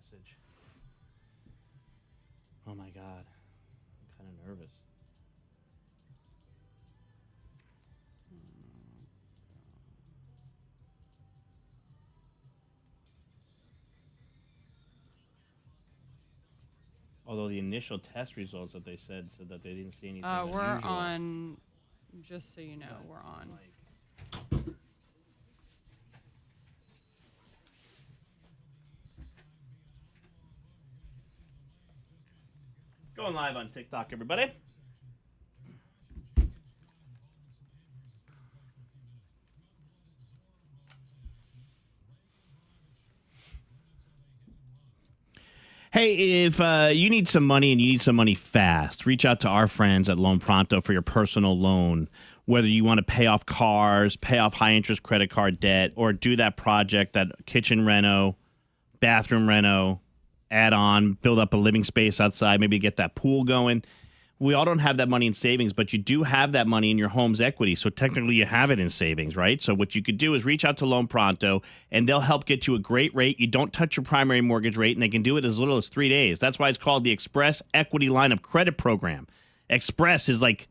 message. Oh my god. I'm kind of nervous. Although the initial test results that they said that they didn't see anything unusual. We're on, just so you know, we're on. Going live on TikTok, everybody. Hey, if you need some money and you need some money fast, reach out to our friends at Loan Pronto for your personal loan. Whether you want to pay off cars, pay off high-interest credit card debt, or do that project, that kitchen reno, bathroom reno, add on, build up a living space outside, maybe get that pool going. We all don't have that money in savings, but you do have that money in your home's equity. So technically you have it in savings, right? So what you could do is reach out to Loan Pronto, and they'll help get you a great rate. You don't touch your primary mortgage rate, and they can do it as little as 3 days. That's why it's called the Express Equity Line of Credit Program. Express is like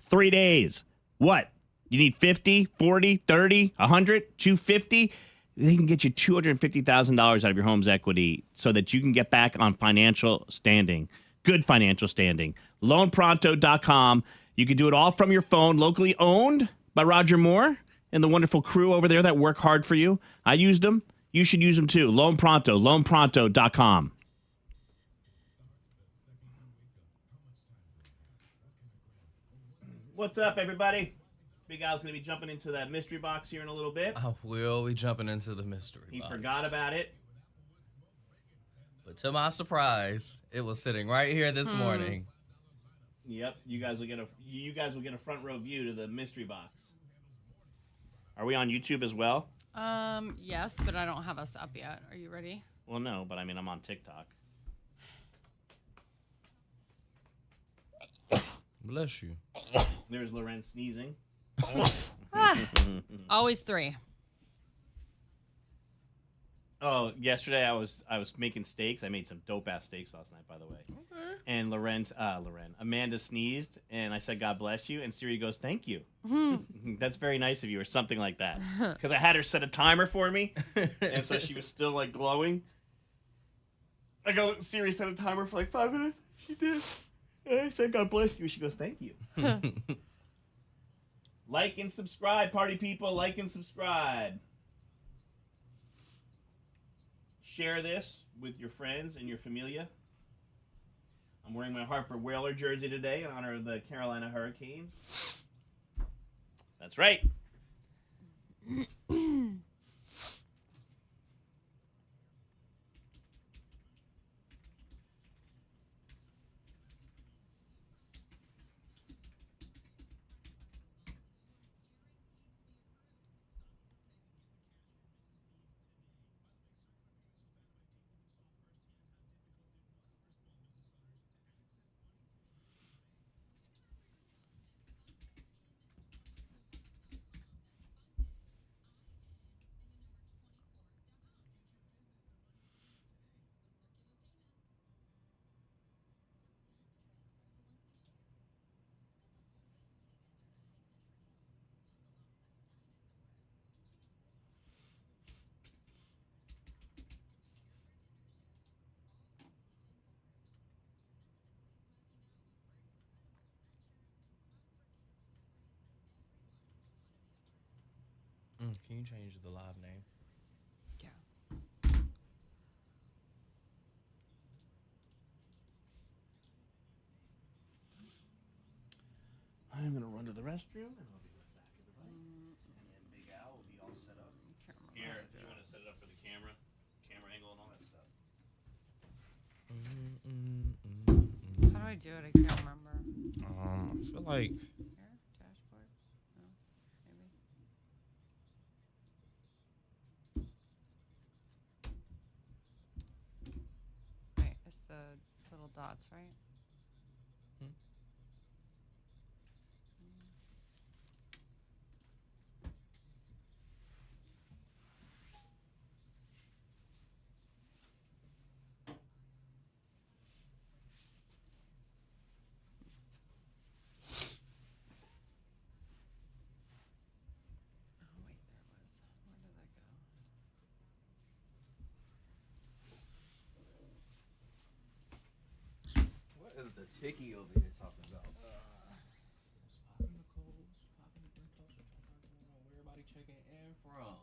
3 days. What? You need 50, 40, 30, 100, 250? They can get you $250,000 out of your home's equity so that you can get back on financial standing. Good financial standing. LoanPronto.com. You can do it all from your phone, locally owned by Roger Moore and the wonderful crew over there that work hard for you. I used them. You should use them too. LoanPronto, LoanPronto.com. What's up, everybody? Big Al's going to be jumping into that mystery box here in a little bit. I will be jumping into the mystery box. He forgot about it. But to my surprise, it was sitting right here this morning. Yep, you guys will get a front row view to the mystery box. Are we on YouTube as well? Yes, but I don't have us up yet. Are you ready? Well, no, but I mean, I'm on TikTok. Bless you. There's Loren sneezing. Always 3. Oh, yesterday I was making steaks. I made some dope ass steaks last night, by the way. Okay. And Amanda sneezed, and I said, "God bless you." And Siri goes, "Thank you." That's very nice of you, or something like that. Because I had her set a timer for me, and so she was still like glowing. I go, Siri set a timer for like 5 minutes. She did. And I said, "God bless you." She goes, "Thank you." Like and subscribe, party people. Like and subscribe. Share this with your friends and your familia. I'm wearing my Harper Whaler jersey today in honor of the Carolina Hurricanes. That's right. Can you change the live name? Yeah. I'm going to run to the restroom, and I'll be right back, everybody. And then Big Al will be all set up. Here, you want to set it up for the camera angle, and all that stuff. How do I do it? I can't remember. I feel like Here? Dashboard? No? Maybe? Right, it's the little dots, right? the ticky over here talking about? What's popping the cold? What's popping the Brentos? What y'all got going on? Where everybody checking in from?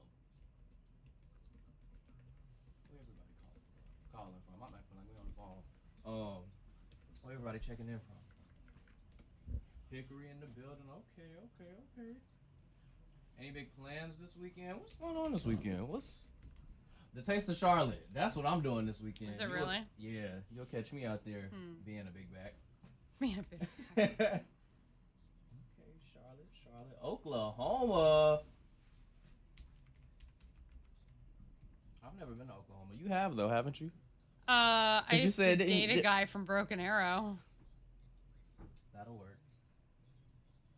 Where everybody calling from? I'm acting like we on the phone. Where everybody checking in from? Hickory in the building. Okay. Any big plans this weekend? What's going on this weekend? What's the Taste of Charlotte? That's what I'm doing this weekend. Is it really? Yeah, you'll catch me out there being a big back. Being a big back. Okay, Charlotte, Oklahoma. I've never been to Oklahoma. You have though, haven't you? I used to said date a guy from Broken Arrow. That'll work.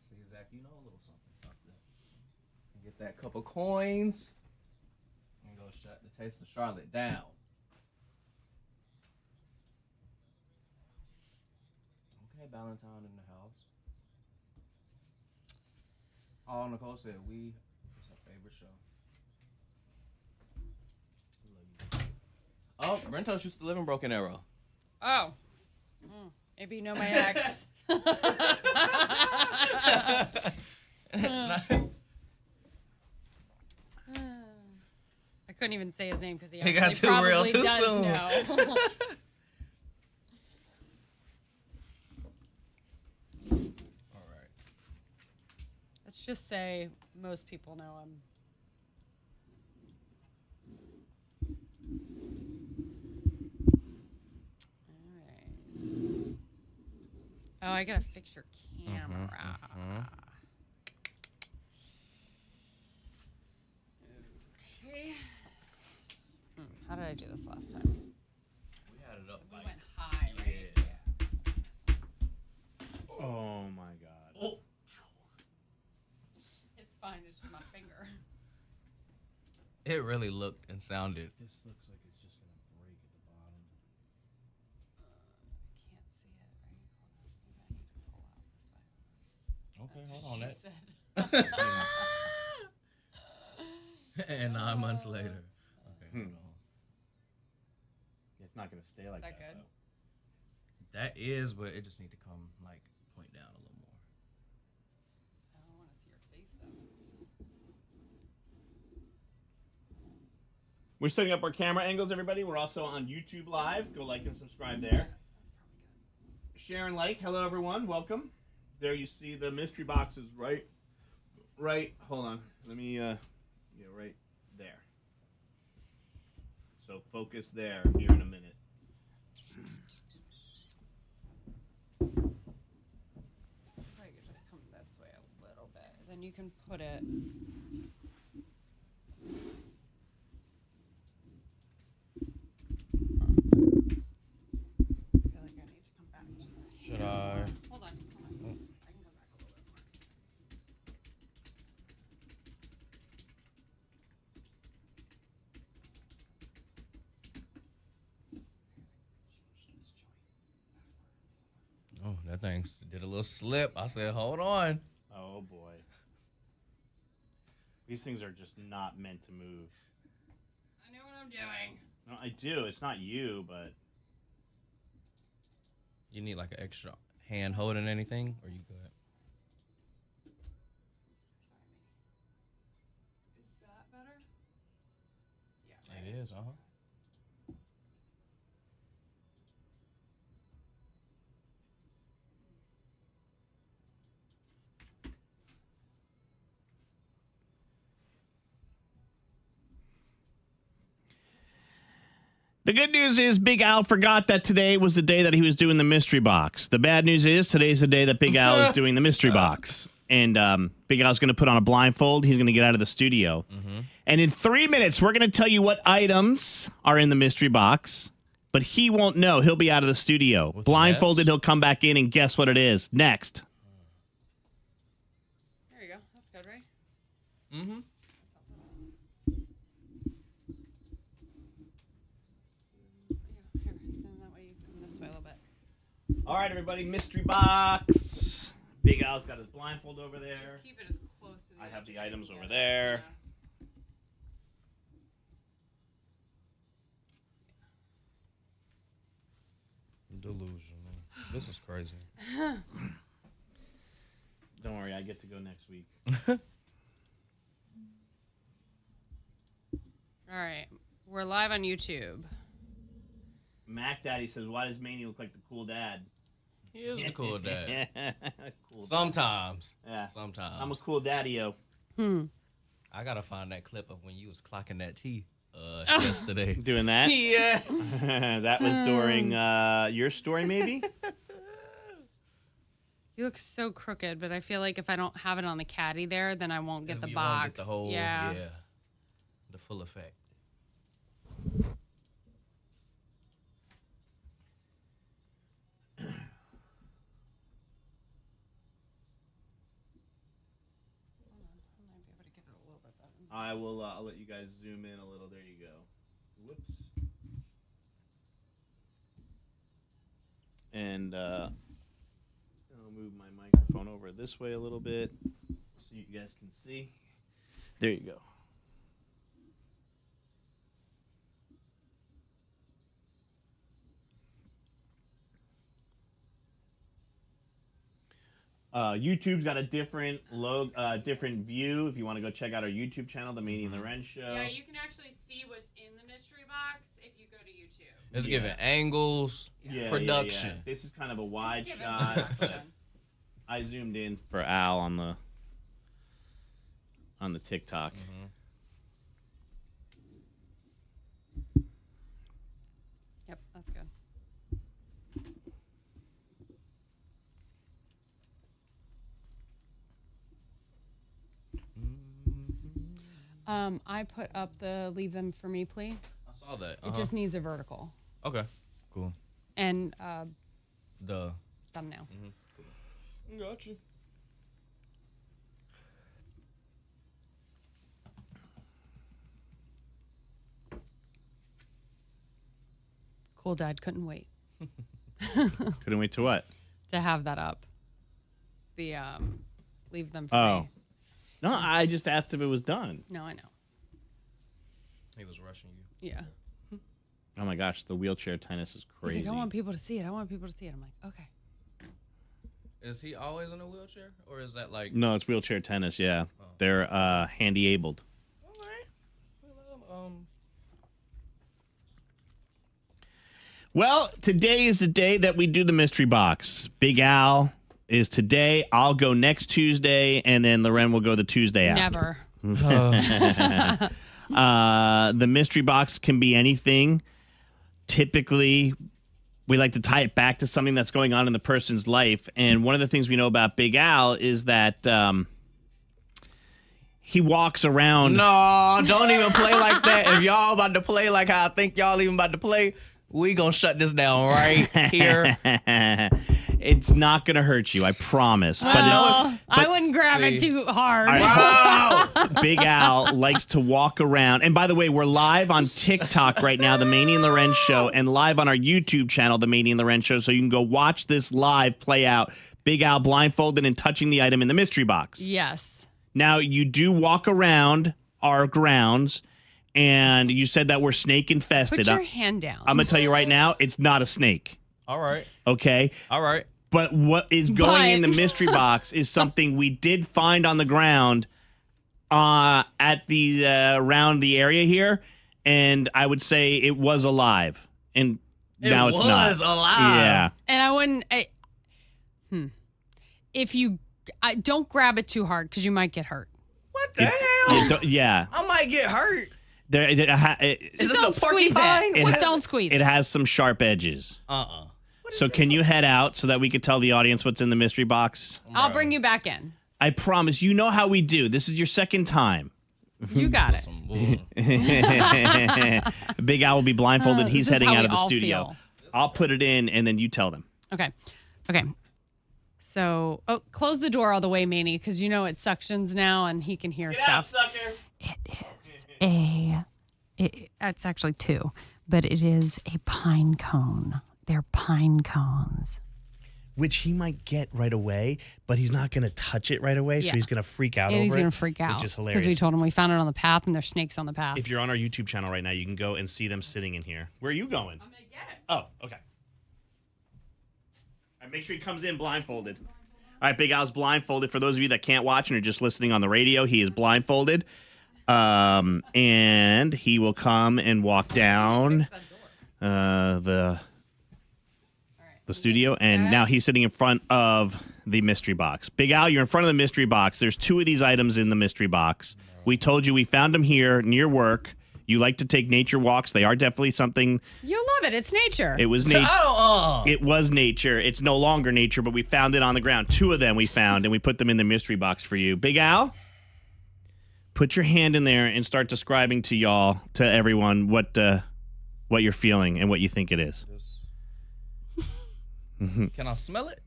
See, Zach, you know a little something. And get that couple coins and go shut the Taste of Charlotte down. Okay, Valentine in the house. Oh, Nicole said it's her favorite show. Oh, Brentos used to live in Broken Arrow. Oh. Maybe you know my ex. I couldn't even say his name because he got actually too real probably too does soon. know. All right. Let's just say most people know him. All right. Oh, I gotta fix your camera. Okay. How did I do this last time? We had it up. We went high, right? Yeah. Oh my God. Oh. It's fine. It's just my finger. It really looked and sounded. This looks like it's just gonna break at the bottom. I can't see it, right? Hold on. Maybe I need to pull out this way. Okay, hold on. That's That. what she said. And 9 months later. Okay, hold on. It's not gonna stay like Is that. that good? Though. That is, but it just need to come like point down a little more. I don't want to see your face though. We're setting up our camera angles, everybody. We're also on YouTube Live. Go like and subscribe there. That's probably good. Share and like. Hello, everyone. Welcome. There you see the mystery boxes, right? Hold on. Let me, right there. So focus there here in a minute. Probably could just come this way a little bit. Then you can put it. I feel like I need to come back just a Should hair I? more. Hold on. I can come back a little bit more. Oh, that thing did a little slip. I said, hold on. Oh boy. These things are just not meant to move. I know what I'm doing. No, I do. It's not you, but You need like an extra hand holding anything, or you good? Is that better? Yeah. It is, the good news is Big Al forgot that today was the day that he was doing the mystery box. The bad news is today's the day that Big Al is doing the mystery box. And Big Al's going to put on a blindfold. He's going to get out of the studio. And in 3 minutes, we're going to tell you what items are in the mystery box. But he won't know. He'll be out of the studio. With Blindfolded, the he'll come back in and guess what it is. Next. There you go. That's good, right? Mm-hmm. Yeah. Here. Then that way you come this way a little bit. All right, everybody. Mystery box. Big Al's got his blindfold over there. Just keep it as close to the I have edge the as you items can over get. there. Yeah. Delusional. This is crazy. Don't worry, I get to go next week. All right. We're live on YouTube. Mac Daddy says, "Why does Maney look like the cool dad?" He is a cool dad. Cool Sometimes. Yeah. Sometimes. I'm a cool daddy-o. I gotta find that clip of when you was clocking that tea yesterday. Doing that? Yeah. That was during your story, maybe? You look so crooked, but I feel like if I don't have it on the caddy there, then I won't get the You box. won't get the whole, yeah. The full effect. I will. I'll let you guys zoom in a little. There you go. Whoops. And I'll move my microphone over this way a little bit so you guys can see. There you go. YouTube's got a different different view. If you want to go check out our YouTube channel, The Maney and the Ren Show. Yeah, you can actually see what's in the mystery box if you go to YouTube. It's giving angles, production. Yeah. This is kind of a wide shot. But I zoomed in for Al on the TikTok. Yep, that's good. I put up the leave them for me, please. I saw that. It just needs a vertical. Okay, cool. And The thumbnail. Got you. Cool Dad couldn't wait Couldn't wait to what? to have that up. The leave them for Oh. me. No, I just asked if it was done. No, I know. He was rushing you. Yeah. Oh my gosh, the wheelchair tennis is crazy. He's like, I want people to see it. I want people to see it. I'm like, okay. Is he always in a wheelchair, or is that like? No, it's wheelchair tennis. Yeah, they're handy abled. All right. Well, today is the day that we do the mystery box. Big Al is today. I'll go next Tuesday, and then Loren will go the Tuesday after. Never. The mystery box can be anything. Typically, we like to tie it back to something that's going on in the person's life. And one of the things we know about Big Al is that he walks around. No, don't even play like that. If y'all about to play like how I think y'all even about to play, we gonna shut this down right here. It's not going to hurt you, I promise. Well, I wouldn't grab it too hard. Wow! Big Al likes to walk around. And by the way, we're live on TikTok right now, The Maney and Loren Show, and live on our YouTube channel, The Maney and Loren Show, so you can go watch this live play out. Big Al blindfolded and touching the item in the mystery box. Yes. Now, you do walk around our grounds, and you said that we're snake infested. Put your hand down. I'm going to tell you right now, it's not a snake. All right. Okay? All right. But what is going in the mystery box is something we did find on the ground at the around the area here, and I would say it was alive, and now it's not. It was alive. Yeah. And I wouldn't. If you don't grab it too hard because you might get hurt. What the hell? Yeah. I might get hurt. There, Is this don't a squeeze porcupine? it. Just don't squeeze it it. has some sharp edges. What is So this? can you head out so that we could tell the audience what's in the mystery box? I'll bring you back in. I promise. You know how we do. This is your second time. You got it. Big Al will be blindfolded. He's This is heading how out we of the all studio. feel. I'll put it in, and then you tell them. Okay. So, close the door all the way, Maney, because you know it suctions now and he can hear stuff. sucker. It's actually two, but it is a pine cone. They're pine cones. Which he might get right away, but he's not going to touch it right away, so Yeah. he's going to freak out And over he's it. going to freak out. Which is Because hilarious. we told him we found it on the path and there's snakes on the path. If you're on our YouTube channel right now, you can go and see them sitting in here. Where are you going? I'm going to get it. Oh, okay. right, make sure he comes in blindfolded. All right, Big Al's blindfolded. For those of you that can't watch and are just listening on the radio, he is blindfolded. And he will come and walk down the studio, and now he's sitting in front of the mystery box. Big Al, you're in front of the mystery box. There's 2 of these items in the mystery box. We told you we found them here near work. You like to take nature walks. They are definitely something. You'll love it. It's nature. It was nature. It was nature. It's no longer nature, but we found it on the ground. 2 of them we found, and we put them in the mystery box for you. Big Al, put your hand in there and start describing to y'all, to everyone, what you're feeling and what you think it is. Can I smell it?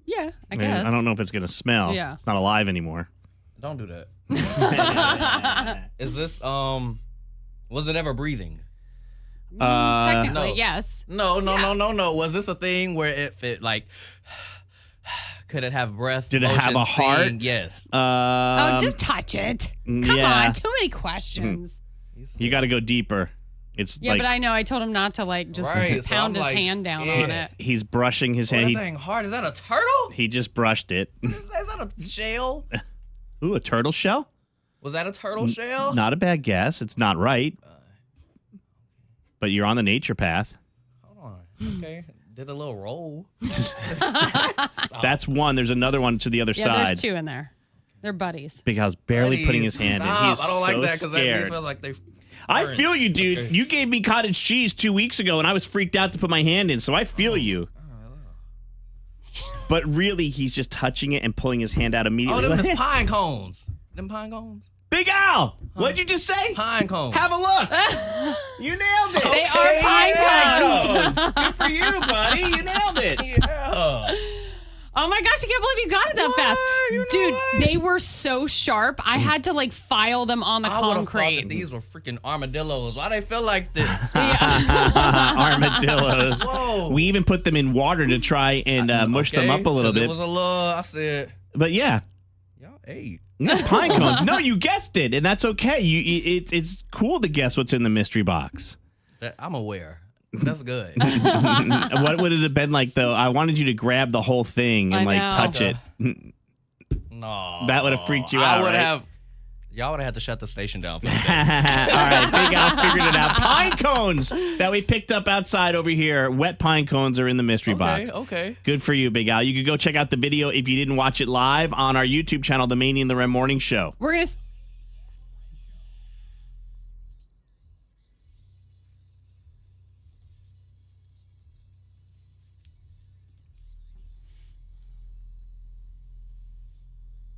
Yeah, I guess. I don't know if it's going to smell. Yeah. It's not alive anymore. Don't do that. Is this was it ever breathing? Technically, no. yes. No. Was this a thing where if it like could it have breath? Did it have a heart? Sing? Yes. Just touch it. Come on, too many questions. You got to go deeper. It's but I know I told him not to just pound his hand down on it. He's brushing his hand. That thing hard. Is that a turtle? He just brushed it. Is that a shell? Ooh, a turtle shell? Was that a turtle shell? Not a bad guess. It's not right. But you're on the nature path. Hold on. Okay. Did a little roll. That's one. There's another one to the other side. There's 2 in there. They're buddies. Big Al's barely putting his hand in. He's I don't like so that because that scared. feels like they. I feel you, dude. Okay. You gave me cottage cheese 2 weeks ago, and I was freaked out to put my hand in, so I feel you. But really, he's just touching it and pulling his hand out immediately. Oh, them is pine cones. Them pine cones. Big Al, what'd you just say? Pine cones. Have a look. You nailed it. They are pine cones. Good for you, buddy. You nailed it. Yeah. Oh my gosh, I can't believe you got it that fast. Dude, they were so sharp. I had to file them on the I would have thought concrete. that these were freaking armadillos. Why they feel like this? Armadillos. Whoa. We even put them in water to try and mush them up a little bit. It was a little, I said. But yeah. Y'all ate. Yeah, pine cones. No, you guessed it, and that's okay. It's cool to guess what's in the mystery box. I'm aware. That's good. What would it have been like, though? I wanted you to grab the whole thing and touch it. No. That would have freaked you out, right? Y'all would have had to shut the station down. For All right, Big Al figured it out. Pine cones that we picked up outside over here. Wet pine cones are in the mystery box. Okay. Good for you, Big Al. You could go check out the video if you didn't watch it live on our YouTube channel, The Maney and the Rem Morning Show. We're going to...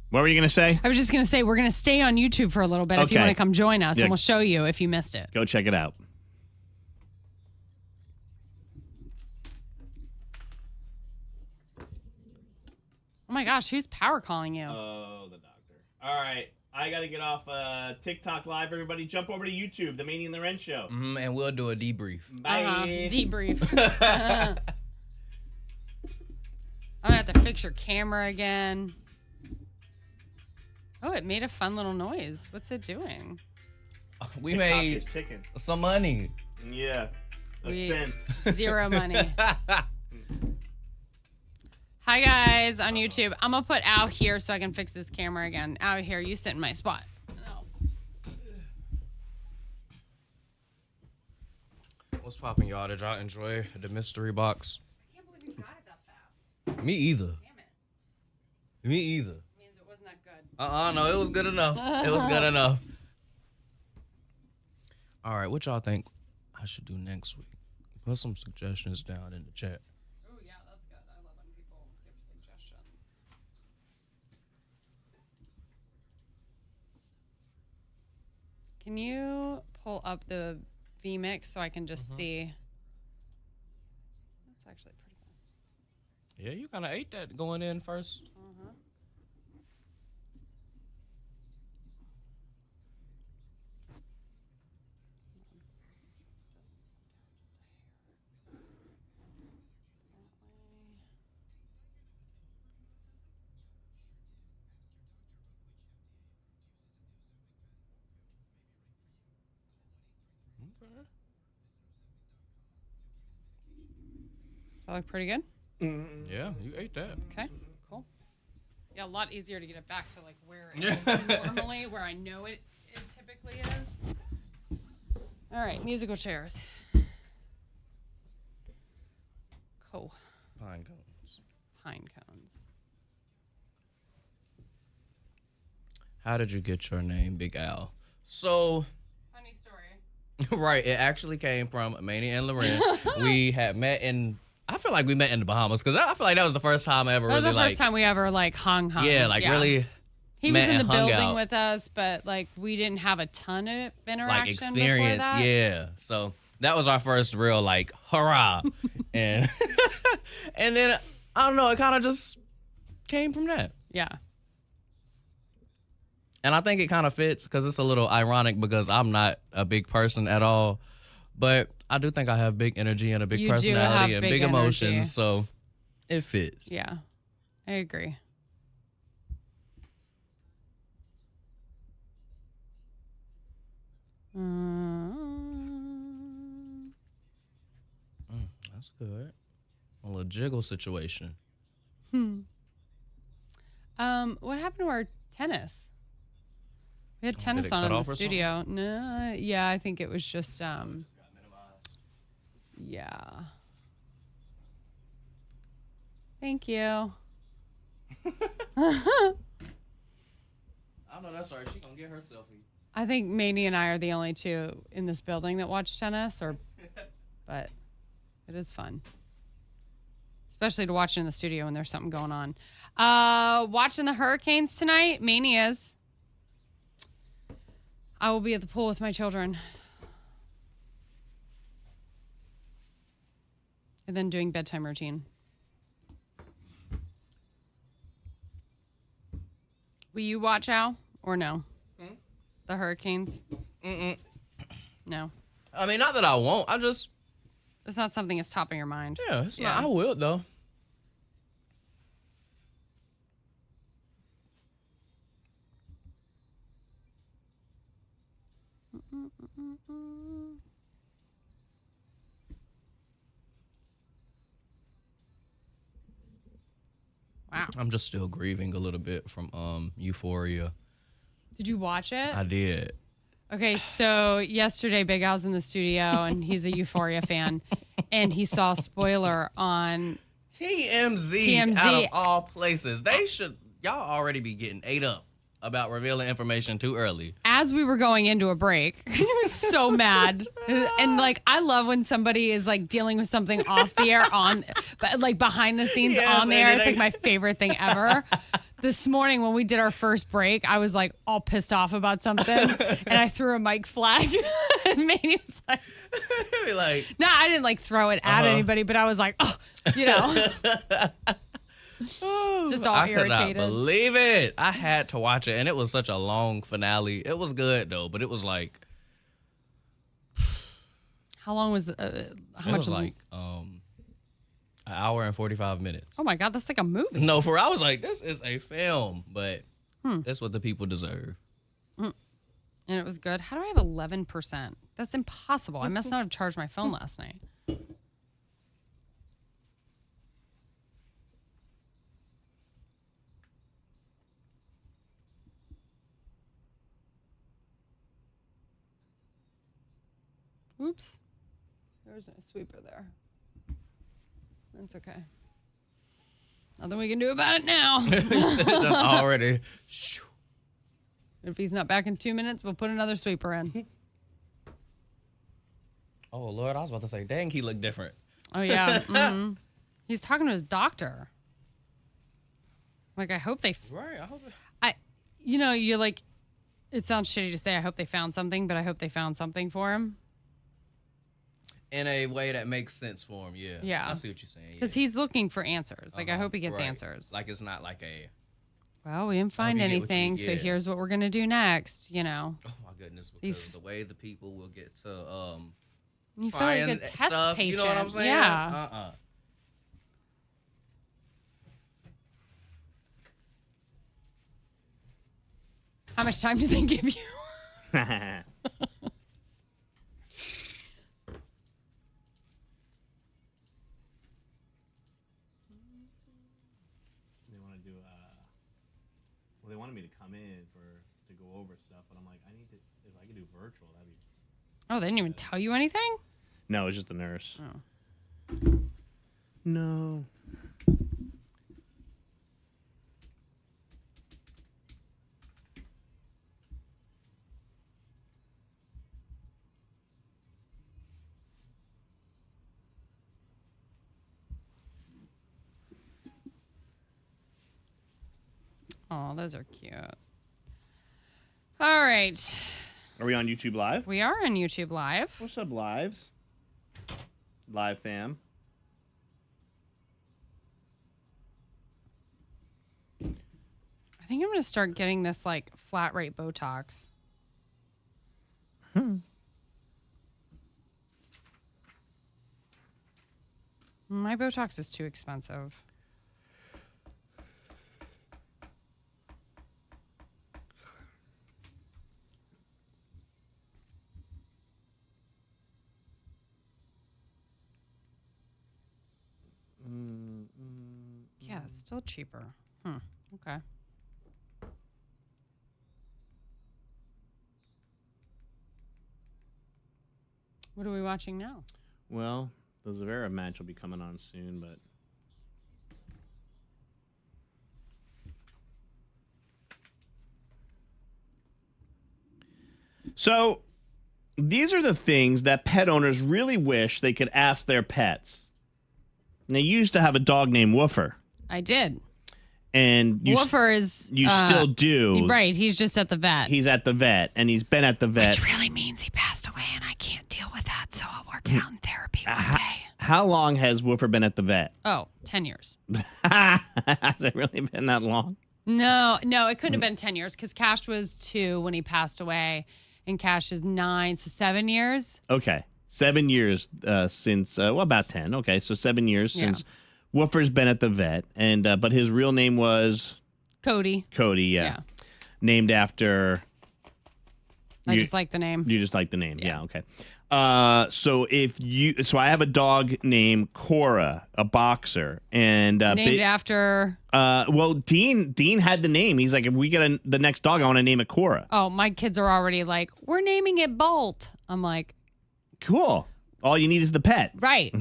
What were you going to say? I was just going to say, we're going to stay on YouTube for a little bit if you want to come join us, and we'll show you if you missed it. Go check it out. Oh my gosh, who's power calling you? Oh, the doctor. All right. I got to get off TikTok Live, everybody. Jump over to YouTube, The Maney and the Ren Show. And we'll do a debrief. Bye. Debrief. I'm going to have to fix your camera again. Oh, it made a fun little noise. What's it doing? We TikTok made is ticking. some money. Yeah. A cent. 0 money. Hi, guys, on YouTube. I'm going to put Al here so I can fix this camera again. Out here, you sit in my spot. What's popping, y'all? Did y'all enjoy the mystery box? I can't believe you got it that fast. Me either. Damn it. Me either. Means it wasn't that good. No, it was good enough. It was good enough. All right, what y'all think I should do next week? Put some suggestions down in the chat. Oh, yeah, that's good. I love when people give suggestions. Can you pull up the vMix so I can just see? That's actually pretty good. Yeah, you kind of ate that going in first. That look pretty good? Yeah, you ate that. Okay, cool. Yeah, a lot easier to get it back to like where it is normally, where I know it typically is. All right, musical chairs. Cool. Pine cones. Pine cones. How did you get your name, Big Al? So, Funny story. right, it actually came from Maney and Loren. We had met I feel like we met in the Bahamas because I feel like that was the first time I ever That was really the first time we ever like hung. Yeah, really. He was met in the and hung building out. with us, but like we didn't have a ton of interaction. Like experience, before that. yeah. So that was our first real like hurrah, and and then I don't know, it kind of just came from that. Yeah. And I think it kind of fits because it's a little ironic because I'm not a big person at all, but I do think I have big energy and a big You do personality have and big big emotions, energy. so it fits. Yeah. I agree. That's good. A little jiggle situation. What happened to our tennis? We had Did tennis it on cut in off the or studio. No, yeah, I think it was just yeah. Thank you. I know that's right. She gonna get her selfie. I think Maney and I are the only two in this building that watch tennis, but it is fun. Especially to watch it in the studio when there's something going on. Watching the Hurricanes tonight, Maney is. I will be at the pool with my children. And then doing bedtime routine. Will you watch Al or no? The Hurricanes? No. I mean, not that I won't. I just It's not something that's top of your mind. yeah, it's Yeah. not. I will though. Wow. I'm just still grieving a little bit from Euphoria. Did you watch it? I did. Okay, so yesterday Big Al's in the studio and he's a Euphoria fan. And he saw a spoiler on TMZ out of all places. They should y'all already be getting ate up about revealing information too early. as we were going into a break. He was so mad. And like I love when somebody is like dealing with something off the air but like behind the scenes Yes, on the air. and It's they- like my favorite thing ever. This morning when we did our first break, I was like all pissed off about something and I threw a mic flag and Maney was like, Be like, no, I didn't like throw it at anybody, but I was like, oh, you know, just all I could not irritated. believe it. I had to watch it, and it was such a long finale. It was good though, but it was like How long was how it much? was like an hour and 45 minutes. Oh my God, that's like a movie. No, I was like, this is a film, but that's what the people deserve. And it was good. How do I have 11%? That's impossible. I must not have charged my phone last night. Oops. There's no sweeper there. That's okay. Nothing we can do about it now. Already. If he's not back in 2 minutes, we'll put another sweeper in. Oh Lord, I was about to say, dang, he looked different. Oh, yeah. Mhm. He's talking to his doctor. Like, I hope they... Right, I hope. you're like... It sounds shitty to say I hope they found something, but I hope they found something for him. In a way that makes sense for him, yeah. Yeah. I see what you're saying. Because he's looking for answers. Like, I hope he gets Right. answers. Like, it's not like a, Well, we didn't find you get what you anything, so get. here's what we're going to do next, you know. oh my goodness, because the way the people will get to You feel like trying a test stuff, patient. you know what I'm saying? Yeah. How much time did they give you? wanted me to come in to go over stuff, but I'm like, if I could do virtual, that'd be. Oh, they didn't even tell you anything? No, it was just the nurse. Oh. No. Oh, those are cute. All right. Are we on YouTube Live? We are on YouTube Live. What's up, Lives? Live fam. I think I'm going to start getting this, like, flat rate Botox. My Botox is too expensive. Yeah, it's still cheaper. Okay. What are we watching now? Well, the Zavera match will be coming on soon, but. So, these are the things that pet owners really wish they could ask their pets. And they used to have a dog named Woofer. I did. And Woofer is... You still do. Right, he's just at the vet. He's at the vet, and he's been at the vet. Which really means he passed away, and I can't deal with that, so I'll work it out in therapy one day. How long has Woofer been at the vet? Oh, 10 years. Has it really been that long? No, it couldn't have been 10 years, because Cash was 2 when he passed away, and Cash is 9, so 7 years. Okay. 7 years since, about 10. Okay, so 7 years since Woofer's been at the vet, and but his real name was Cody. Cody, yeah. Named after. I just like the name. You just like the name, yeah. Okay. So I have a dog named Cora, a boxer, and named after. Well, Dean had the name. He's like, if we get the next dog, I want to name it Cora. Oh, my kids are already like, we're naming it Bolt. I'm like, cool. All you need is the pet. right.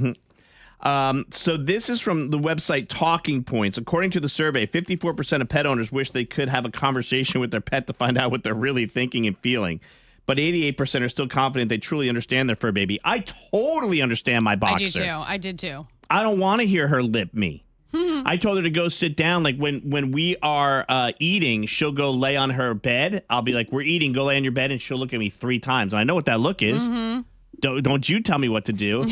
So this is from the website Talking Points. According to the survey, 54% of pet owners wish they could have a conversation with their pet to find out what they're really thinking and feeling. But 88% are still confident they truly understand their fur baby. I totally understand my boxer. I did too. I don't want to hear her lip me. I told her to go sit down. Like when we are eating, she'll go lay on her bed. I'll be like, we're eating, go lay on your bed. And she'll look at me 3 times. And I know what that look is. Don't you tell me what to do.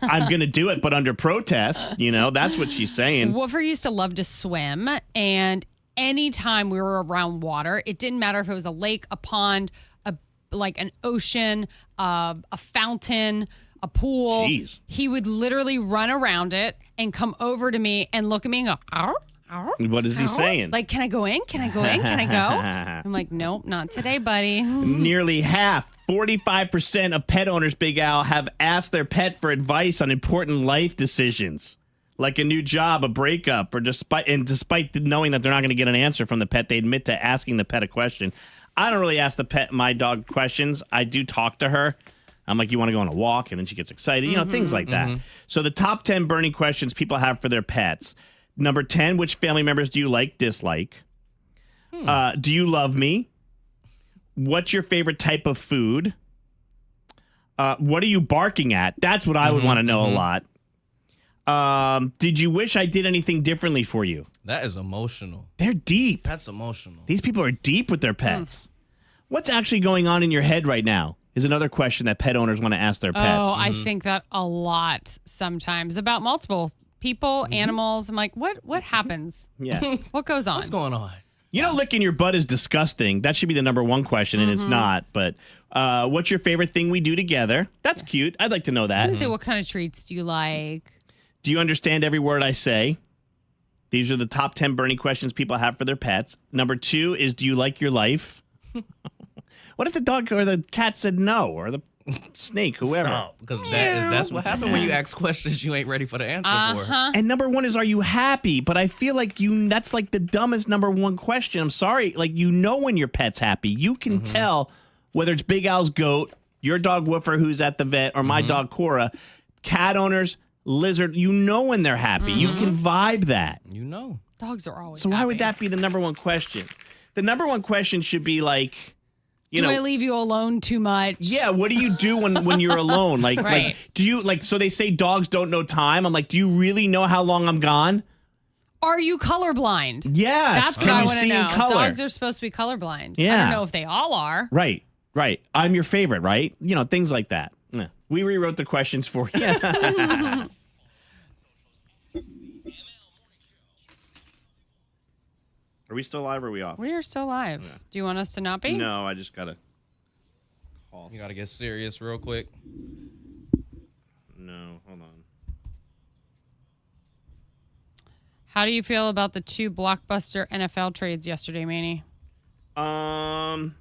I'm going to do it, but under protest. You know, that's what she's saying. Woofer used to love to swim. And anytime we were around water, it didn't matter if it was a lake, a pond, like an ocean, a fountain, a pool. Jeez. He would literally run around it and come over to me and look at me and go, ow, ow. What is he saying? Like, can I go in? Can I go in? Can I go? I'm like, nope, not today, buddy. Nearly half, 45% of pet owners, Big Al, have asked their pet for advice on important life decisions, like a new job, a breakup, or despite knowing that they're not going to get an answer from the pet, they admit to asking the pet a question. I don't really ask my dog questions. I do talk to her. I'm like, you want to go on a walk? And then she gets excited, things like that. So the top 10 burning questions people have for their pets. Number 10, which family members do you dislike? Do you love me? What's your favorite type of food? What are you barking at? That's what I would want to know a lot. Did you wish I did anything differently for you? That is emotional. They're deep. That's emotional. These people are deep with their pets. What's actually going on in your head right now is another question that pet owners want to ask their pets. Oh, I think that a lot sometimes about multiple people, animals. I'm like, what happens? Yeah. What goes on? What's going on? You know, licking your butt is disgusting. That should be the number 1 question, and it's not. But what's your favorite thing we do together? That's cute. I'd like to know that. I say, what kind of treats do you like? Do you understand every word I say? These are the top 10 burning questions people have for their pets. Number 2 is, do you like your life? What if the dog or the cat said no? Or snake, whoever. Stop, because that's what happened when you ask questions you ain't ready for the answer for. And number one is, are you happy? But I feel like that's like the dumbest number one question. I'm sorry. Like, when your pet's happy. You can tell whether it's Big Al's goat, your dog Woofer who's at the vet, or my dog Cora, cat owners, lizard, when they're happy. You can vibe that. Dogs are always So why happy. would that be the number one question? The number one question should be like, do I leave you alone too much? Yeah, what do you do when you're alone? Like, Right. like, do you so they say dogs don't know time. I'm like, do you really know how long I'm gone? Are you colorblind? Yes. That's Can what I you want to see in know. color? Dogs are supposed to be colorblind. I Yeah. don't know if they all are. Right. I'm your favorite, right? Things like that. Yeah. We rewrote the questions for you. Are we still live or are we off? We are still live. Yeah. Do you want us to not be? No, I just got to call. You got to get serious real quick. No, hold on. How do you feel about the 2 blockbuster NFL trades yesterday, Maney? I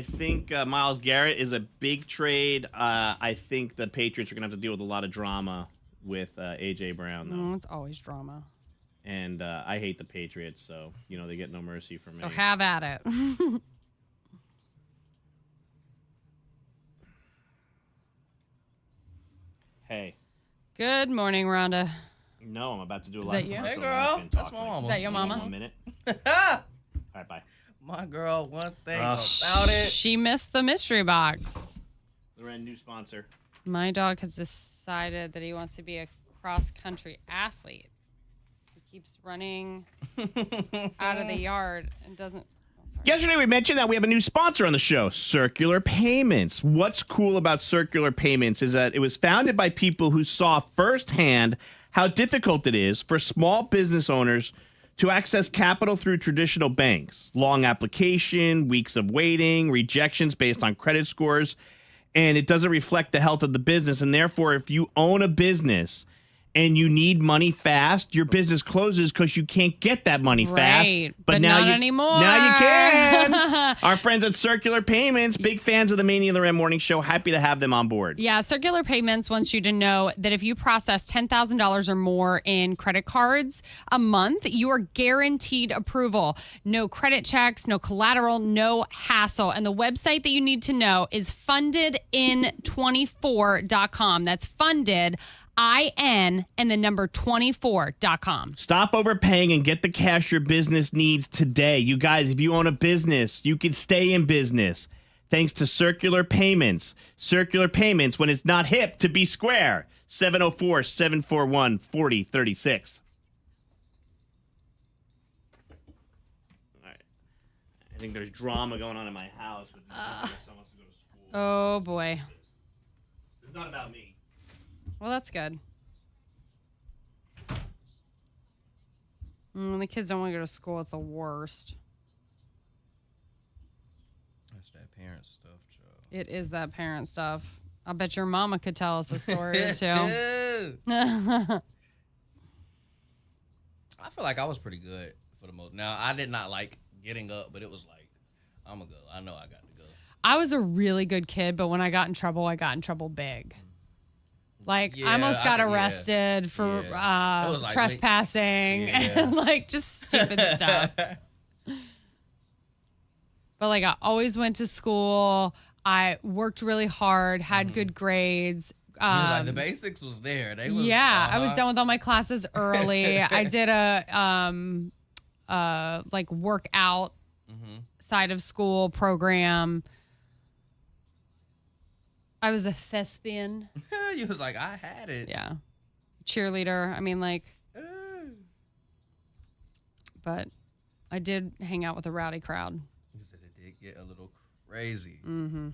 think Myles Garrett is a big trade. I think the Patriots are going to have to deal with a lot of drama with A.J. Brown, though. It's always drama. And I hate the Patriots, so, they get no mercy from me. So have at it. Hey. Good morning, Rhonda. No, I'm about to do a Is live that you? commercial. Hey, girl. That's my mama. Is that your mama? 1 minute. All right, bye. My girl, one thing about it. She missed the mystery box. We're a new sponsor. My dog has decided that he wants to be a cross-country athlete. He keeps running out of the yard and doesn't... Yesterday we mentioned that we have a new sponsor on the show, Circular Payments. What's cool about Circular Payments is that it was founded by people who saw firsthand how difficult it is for small business owners to access capital through traditional banks. Long application, weeks of waiting, rejections based on credit scores, and it doesn't reflect the health of the business. And therefore, if you own a business and you need money fast, your business closes because you can't get that money fast. But now not you, anymore. Now you can. Our friends at Circular Payments, big fans of the Maney and the Ram Morning Show. Happy to have them on board. Yeah, Circular Payments wants you to know that if you process $10,000 or more in credit cards a month, you are guaranteed approval. No credit checks, no collateral, no hassle. And the website that you need to know is fundedin24.com. That's funded, IN, and the number 24.com. Stop overpaying and get the cash your business needs today. You guys, if you own a business, you can stay in business thanks to Circular Payments. Circular Payments, when it's not hip to be square. 704-741-4036. All right. I think there's drama going on in my house. With someone wants to go to school. Oh, boy. It's not about me. Well, that's good. The kids don't want to go to school. It's the worst. That's that parent stuff, Joe. It is that parent stuff. I bet your mama could tell us a story or two. I feel like I was pretty good for the most. Now, I did not like getting up, but it was like, I'm going to go. I know I got to go. I was a really good kid, but when I got in trouble big. Like, I almost got arrested for It was like, trespassing and, like, just stupid stuff. But, like, I always went to school. I worked really hard, had good grades. The basics was there. They was, I was done with all my classes early. I did a, like, workout side of school program. I was a thespian. You was like, I had it. Yeah. Cheerleader. I mean, like, but I did hang out with a rowdy crowd. You said it did get a little crazy. Mm-hmm.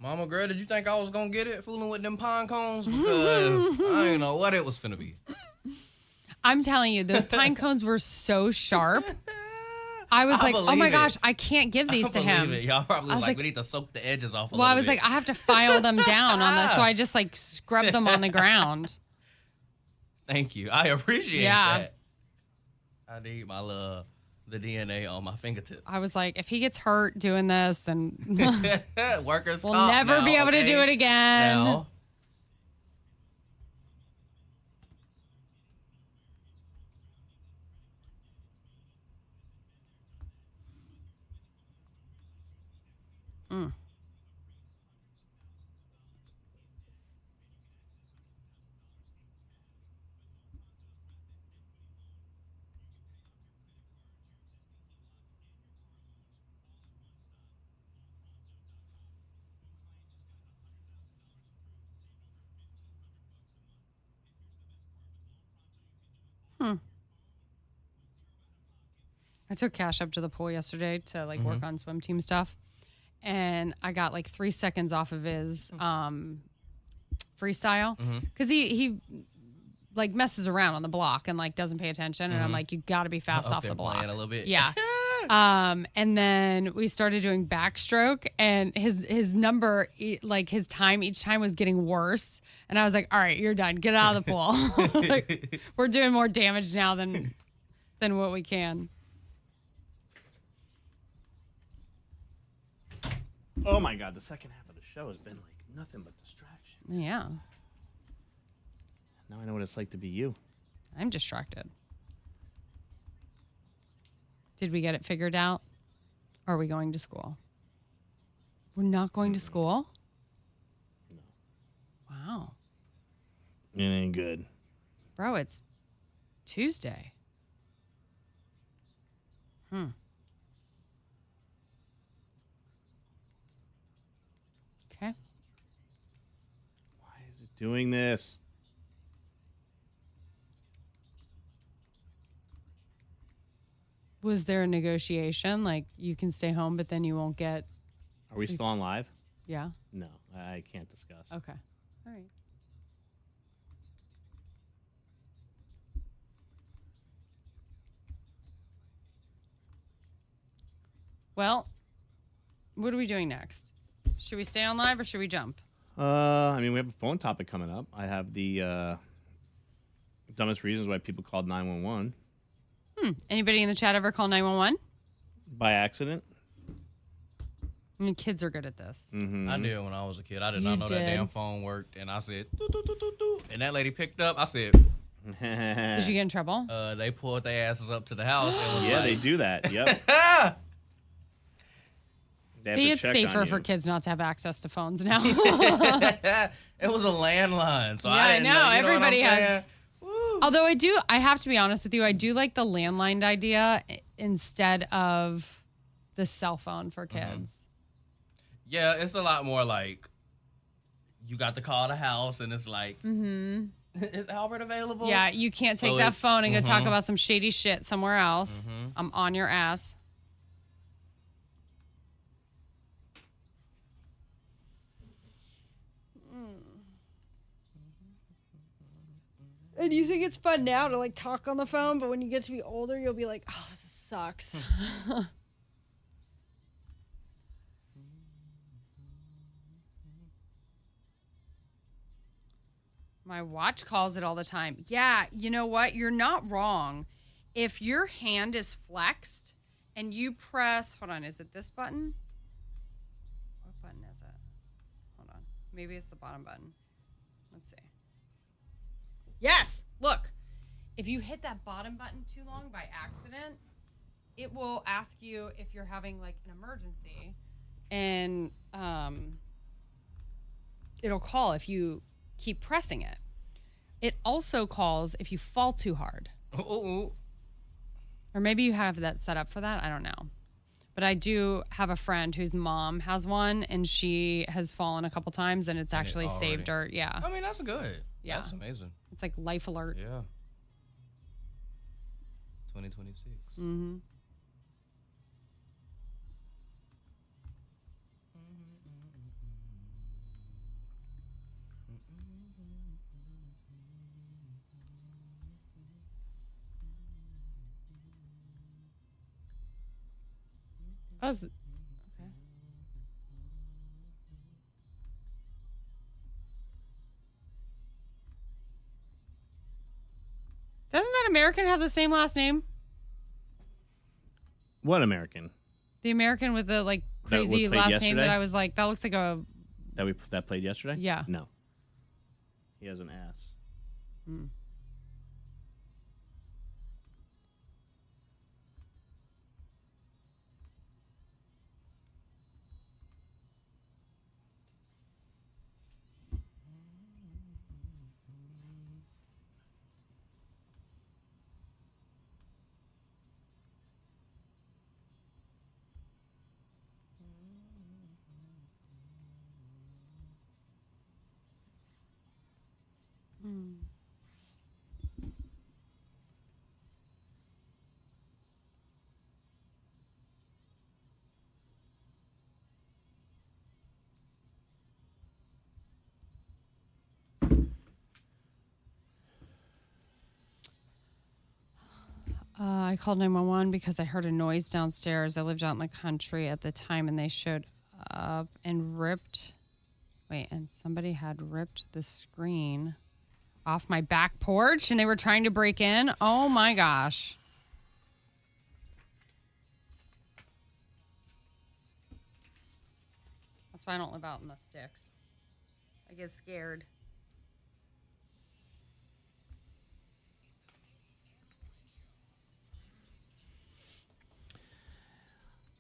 Mama girl, did you think I was going to get it fooling with them pine cones? Because I didn't know what it was finna be. I'm telling you, those pine cones were so sharp. I was like, oh my believe gosh, it. I can't give these to him. It. Y'all probably I was was like, like- we need to soak the edges off a Well, I little was bit. like, I have to file them down on this. So I just like scrubbed them on the ground. Thank you. I appreciate Yeah. that. I need the DNA on my fingertips. I was like, if he gets hurt doing this, then Workers we'll comp never now, be able to okay? do it again. Now. Mm. Hmm. I took Cash up to the pool yesterday to like work on swim team stuff, and I got like 3 seconds off of his freestyle because he like messes around on the block and like doesn't pay attention, and I'm like, you got to be fast Up off there the block playing a little bit. Yeah. And then we started doing backstroke, and his number, like his time each time was getting worse. And I was like, all right, you're done. Get out of the pool. Like, we're doing more damage now than what we can. Oh my God, the second half of the show has been like nothing but distraction. Yeah, Now I know what it's like to be you. I'm distracted. Did we get it figured out? Are we going to school? We're not going to school? No. Wow. It ain't good. Bro, it's Tuesday. Okay. Why is it doing this? Was there a negotiation? Like, you can stay home, but then you won't get... Are we still on live? Yeah? No, I can't discuss. Okay. All right. Well, what are we doing next? Should we stay on live or should we jump? I mean, we have a phone topic coming up. I have the dumbest reasons why people called 911 Anybody in the chat ever call 911? by accident. I mean, kids are good at this. Mm-hmm. I did when I was a kid. I did You not know that did. damn phone worked, and I said, doo, doo, doo, doo, doo. And that lady picked up. I said, Did you get in trouble? they pulled their asses up to the house and was Yeah, like, they do that. Yep. They have See, to it's check safer on for you. kids not to have access to phones now. It was a landline, so Yeah, I I didn't know. know. You know Everybody what I'm has- saying? Woo. Although I have to be honest with you, I do like the landline idea instead of the cell phone for kids. Yeah, it's a lot more like you got to call the house, and it's like, is Albert available? Yeah, you can't take So that it's- phone and go talk about some shady shit somewhere else. I'm on your ass. And you think it's fun now to like talk on the phone, but when you get to be older, you'll be like, oh, this sucks. My watch calls it all the time. Yeah, you know what? You're not wrong. If your hand is flexed and you press, hold on, is it this button? What button is it? Hold on. Maybe it's the bottom button. Let's see. Yes, look. If you hit that bottom button too long by accident, it will ask you if you're having like an emergency, and it'll call if you keep pressing it. It also calls if you fall too hard. Ooh. Or maybe you have that set up for that. I don't know. But I do have a friend whose mom has one, and she has fallen a couple times, and it's And it actually saved her. Yeah. I mean, that's good. Yeah. That's amazing. It's like life alert. Yeah. 2026. Mm-hmm. I was, okay. Doesn't that American have the same last name? What American? The American with the like That we crazy played last name that yesterday? I was like, that looks like a. That played yesterday? Yeah. No. He has an ass. Hmm. I called 911 because I heard a noise downstairs. I lived out in the country at the time, and they showed up and ripped. Wait, and somebody had ripped the screen off my back porch, and they were trying to break in. Oh my gosh. That's why I don't live out in the sticks. I get scared.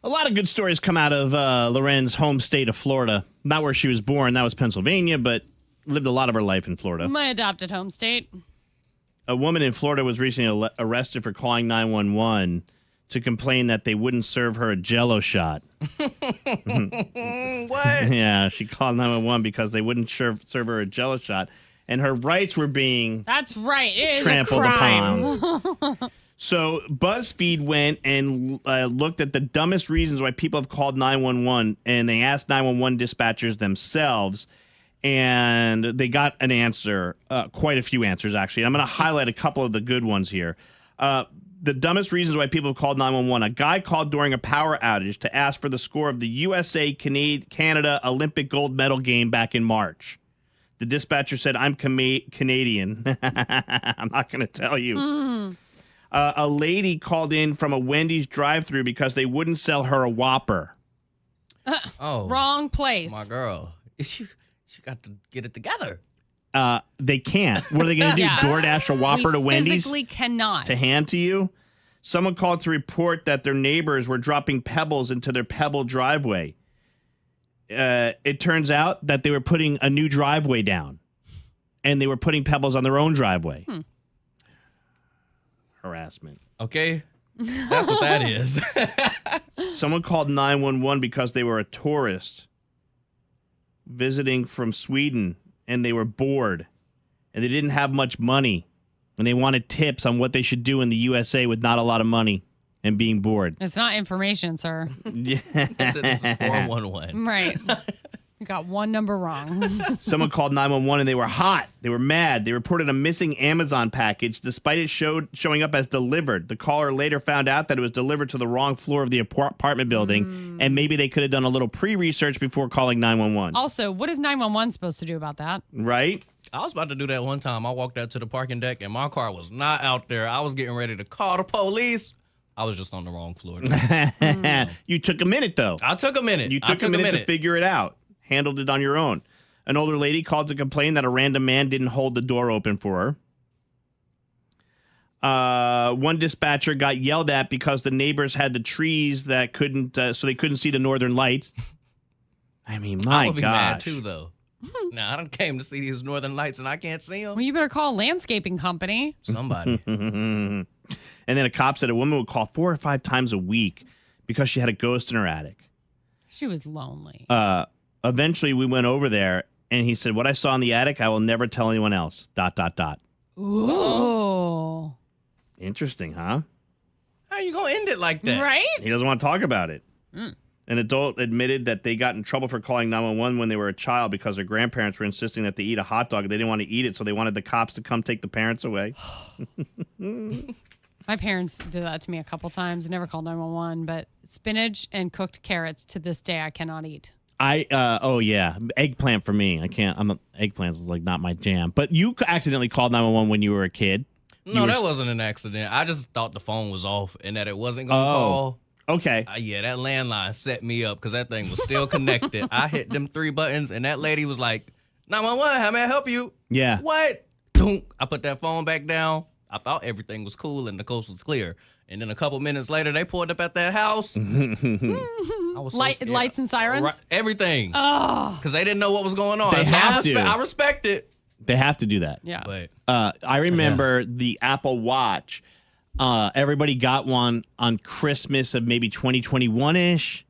A lot of good stories come out of Loren's home state of Florida. Not where she was born. That was Pennsylvania, but lived a lot of her life in Florida. My adopted home state. A woman in Florida was recently arrested for calling 911 to complain that they wouldn't serve her a Jell-O shot. What? Yeah, she called 911 because they wouldn't serve her a Jell-O shot, and her rights were being That's right. It is trampled a crime. upon. So BuzzFeed went and looked at the dumbest reasons why people have called 911, and they asked 911 dispatchers themselves, and they got an answer, quite a few answers, actually. I'm going to highlight a couple of the good ones here. The dumbest reasons why people have called 911. A guy called during a power outage to ask for the score of the USA-Canada Olympic gold medal game back in March. The dispatcher said, I'm Canadian. I'm not going to tell you. A lady called in from a Wendy's drive-thru because they wouldn't sell her a Whopper. Oh, Wrong place. my girl. She got to get it together. They can't. What are they going to do? Yeah. DoorDash a Whopper to We Wendy's physically cannot. to hand to you? Someone called to report that their neighbors were dropping pebbles into their pebble driveway. It turns out that they were putting a new driveway down, and they were putting pebbles on their own driveway. Harassment. Okay, that's what that is. Someone called 911 because they were a tourist visiting from Sweden, and they were bored, and they didn't have much money, and they wanted tips on what they should do in the USA with not a lot of money and being bored. It's not information, sir. Yeah. This is 411. Right. You got one number wrong. Someone called 911 and they were hot. They were mad. They reported a missing Amazon package despite it showing up as delivered. The caller later found out that it was delivered to the wrong floor of the apartment building, and maybe they could have done a little pre-research before calling 911. Also, what is 911 supposed to do about that? Right? I was about to do that one time. I walked out to the parking deck and my car was not out there. I was getting ready to call the police. I was just on the wrong floor. You took a minute, though. I took a minute. You took a minute to figure it out. Handled it on your own. An older lady called to complain that a random man didn't hold the door open for her. One dispatcher got yelled at because the neighbors had the trees that couldn't, so they couldn't see the northern lights. I mean, my I would be mad gosh. too, though. Now I done came to see these northern lights and I can't see them. Well, you better call a landscaping company. Somebody. And then a cop said a woman would call 4 or 5 times a week because she had a ghost in her attic. She was lonely. Eventually, we went over there, and he said, what I saw in the attic, I will never tell anyone else. ... Ooh. Interesting, huh? How you gonna end it like that? Right? He doesn't want to talk about it. An adult admitted that they got in trouble for calling 911 when they were a child because their grandparents were insisting that they eat a hot dog. They didn't want to eat it, so they wanted the cops to come take the parents away. My parents did that to me a couple times. I never called 911, but spinach and cooked carrots to this day I cannot eat. Oh yeah, eggplant for me. I can't. Eggplant is like not my jam. But you accidentally called 911 when you were a kid. No, that wasn't an accident. I just thought the phone was off and that it wasn't gonna call. Okay. Yeah, that landline set me up because that thing was still connected. I hit them 3 buttons, and that lady was like, 911, how may I help you? Yeah. What? Dunk. I put that phone back down. I thought everything was cool and the coast was clear. And then a couple minutes later, they pulled up at that house. I was so scared. Lights and sirens? Right, everything. Oh. Because they didn't know what was going on. They have to. I respect it. They have to do that. Yeah. But I remember the Apple Watch. Everybody got one on Christmas of maybe 2021-ish.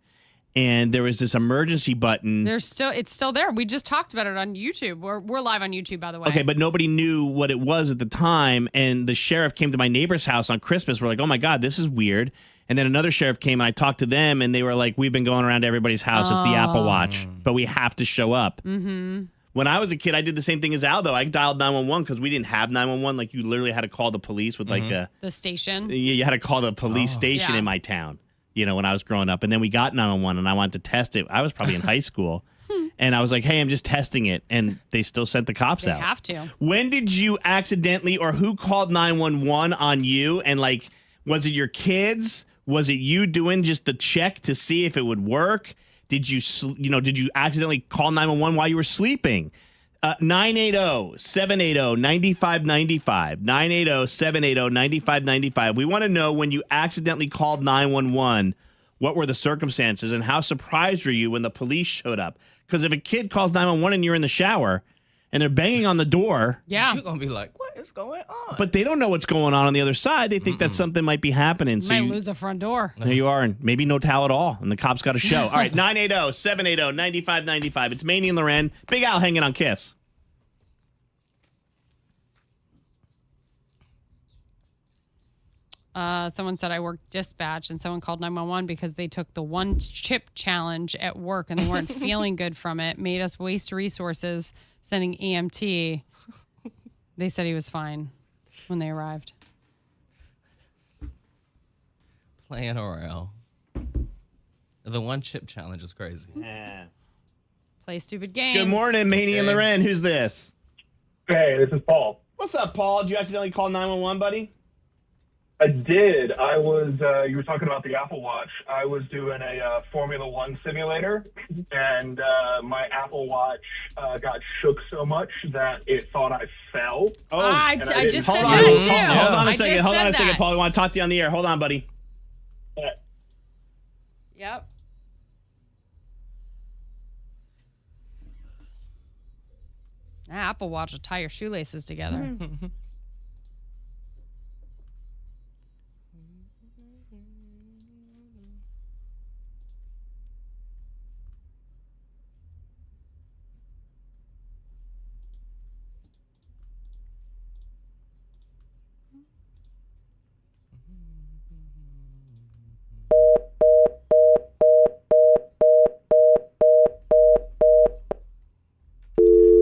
And there was this emergency button. It's still there. We just talked about it on YouTube. We're live on YouTube, by the way. Okay, but nobody knew what it was at the time. And the sheriff came to my neighbor's house on Christmas. We're like, oh my God, this is weird. And then another sheriff came and I talked to them and they were like, we've been going around to everybody's house. It's the Apple Watch, but we have to show up. Mm-hmm. When I was a kid, I did the same thing as Al, though. I dialed 911 because we didn't have 911. Like, you literally had to call the police with like the station. You had to call the police station in my town. You know, when I was growing up. And then we got 911 and I wanted to test it. I was probably in high school. And I was like, hey, I'm just testing it. And they still sent the cops out. They have to. When did you accidentally, or who called 911 on you? And like, was it your kids? Was it you doing just the check to see if it would work? Did you accidentally call 911 while you were sleeping? 980-780-9595. 980-780-9595. We want to know when you accidentally called 911, what were the circumstances and how surprised were you when the police showed up? Because if a kid calls 911 and you're in the shower and they're banging on the door, Yeah. you're going to be like, what is going on? but they don't know what's going on the other side. They think that something might be happening. You might lose a front door. There you are, and maybe no towel at all, and the cops got a show. All right, 980-780-9595. It's Maney and Loren. Big Al hanging on Kiss. Someone said I worked dispatch, and someone called 911 because they took the one chip challenge at work, and they weren't feeling good from it. Made us waste resources sending EMT. They said he was fine when they arrived. Playing around. The one chip challenge is crazy. Yeah. Play stupid games. Good morning, Maney and Loren. Who's this? Hey, this is Paul. What's up, Paul? Did you accidentally call 911, buddy? I did. I was, you were talking about the Apple Watch. I was doing a Formula One simulator, and my Apple Watch got shook so much that it thought I fell. Oh, I just said hold that on. too. Hold on I a second. just Hold on said a second, that. Paul. We want to talk to you on the air. Hold on, buddy. Yep. Apple Watch will tie your shoelaces together.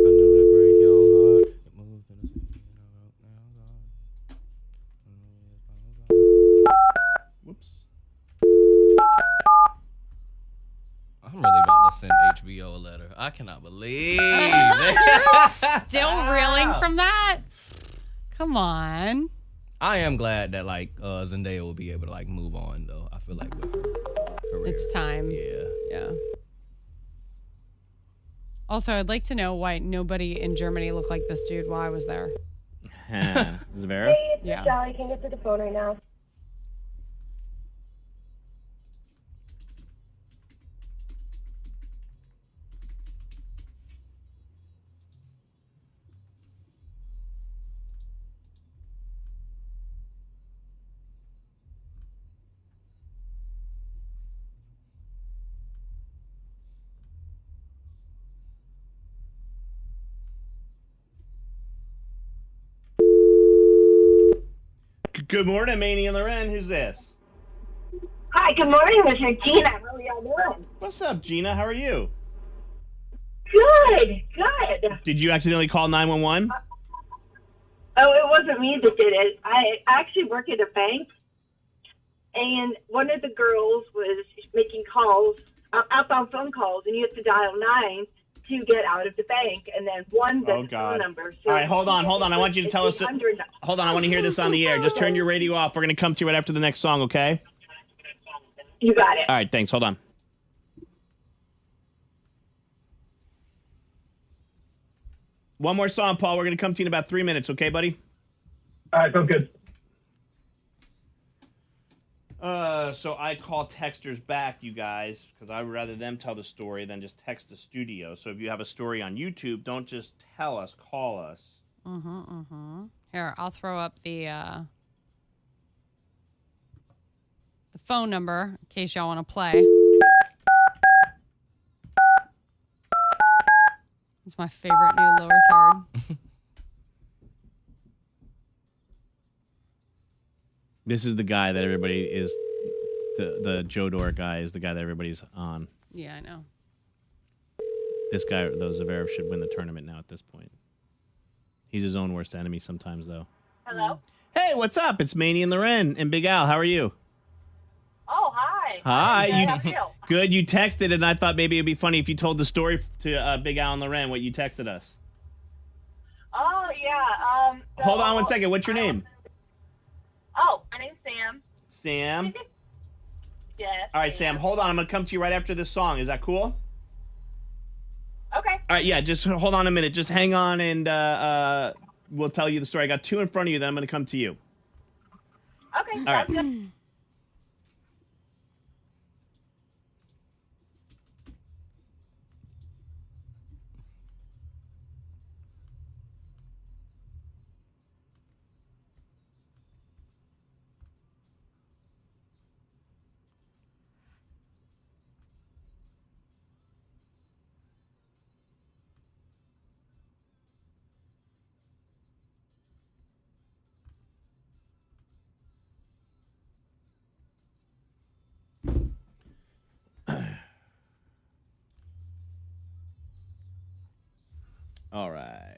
I know it break your heart. It moves in a Whoops. I'm really about to send HBO a letter. I cannot believe it. Still reeling from that? Come on. I am glad that like Zendaya will be able to like move on though. I feel like with her career. It's time. Yeah. Yeah. Also, I'd like to know why nobody in Germany looked like this dude while I was there. Is it Vera? Hey, it's Yeah. Michelle. I can't get to the phone right now. Good morning, Maney and Loren. Who's this? Hi, good morning, Mr. Gina. How are y'all doing? What's up, Gina? How are you? Good, good. Did you accidentally call 911? Oh, it wasn't me that did it. I actually work at a bank, and one of the girls was making calls, outbound phone calls, and you have to dial 9 to get out of the bank, and then 1 Oh, the God. phone number. So All right, hold on. I want you to tell us. 800. Hold on, I want to hear this on the air. Just turn your radio off. We're going to come to you right after the next song, okay? You got it. All right, thanks. Hold on. One more song, Paul. We're going to come to you in about 3 minutes, okay, buddy? All right, sounds good. So I call texters back, you guys, because I would rather them tell the story than just text the studio. So if you have a story on YouTube, don't just tell us, call us. Here, I'll throw up the phone number in case y'all want to play. It's my favorite new lower third. This is the guy that everybody is, the Joe Dora guy is the guy that everybody's on. Yeah, I know. This guy, though, Zverev should win the tournament now at this point. He's his own worst enemy sometimes, though. Hello? Hey, what's up? It's Maney and Loren and Big Al. How are you? Oh, hi. Hi. Good. How are you? Good. You texted, and I thought maybe it'd be funny if you told the story to Big Al and Loren, what you texted us. Oh, yeah. Hold on 1 second. What's your name? Oh, my name's Sam. Sam. Yes. All right, Sam. Hold on. I'm going to come to you right after this song. Is that cool? Okay. All right, yeah, just hold on a minute. Just hang on, and we'll tell you the story. I got two in front of you, then I'm going to come to you. Okay. All right. Sounds good. All right.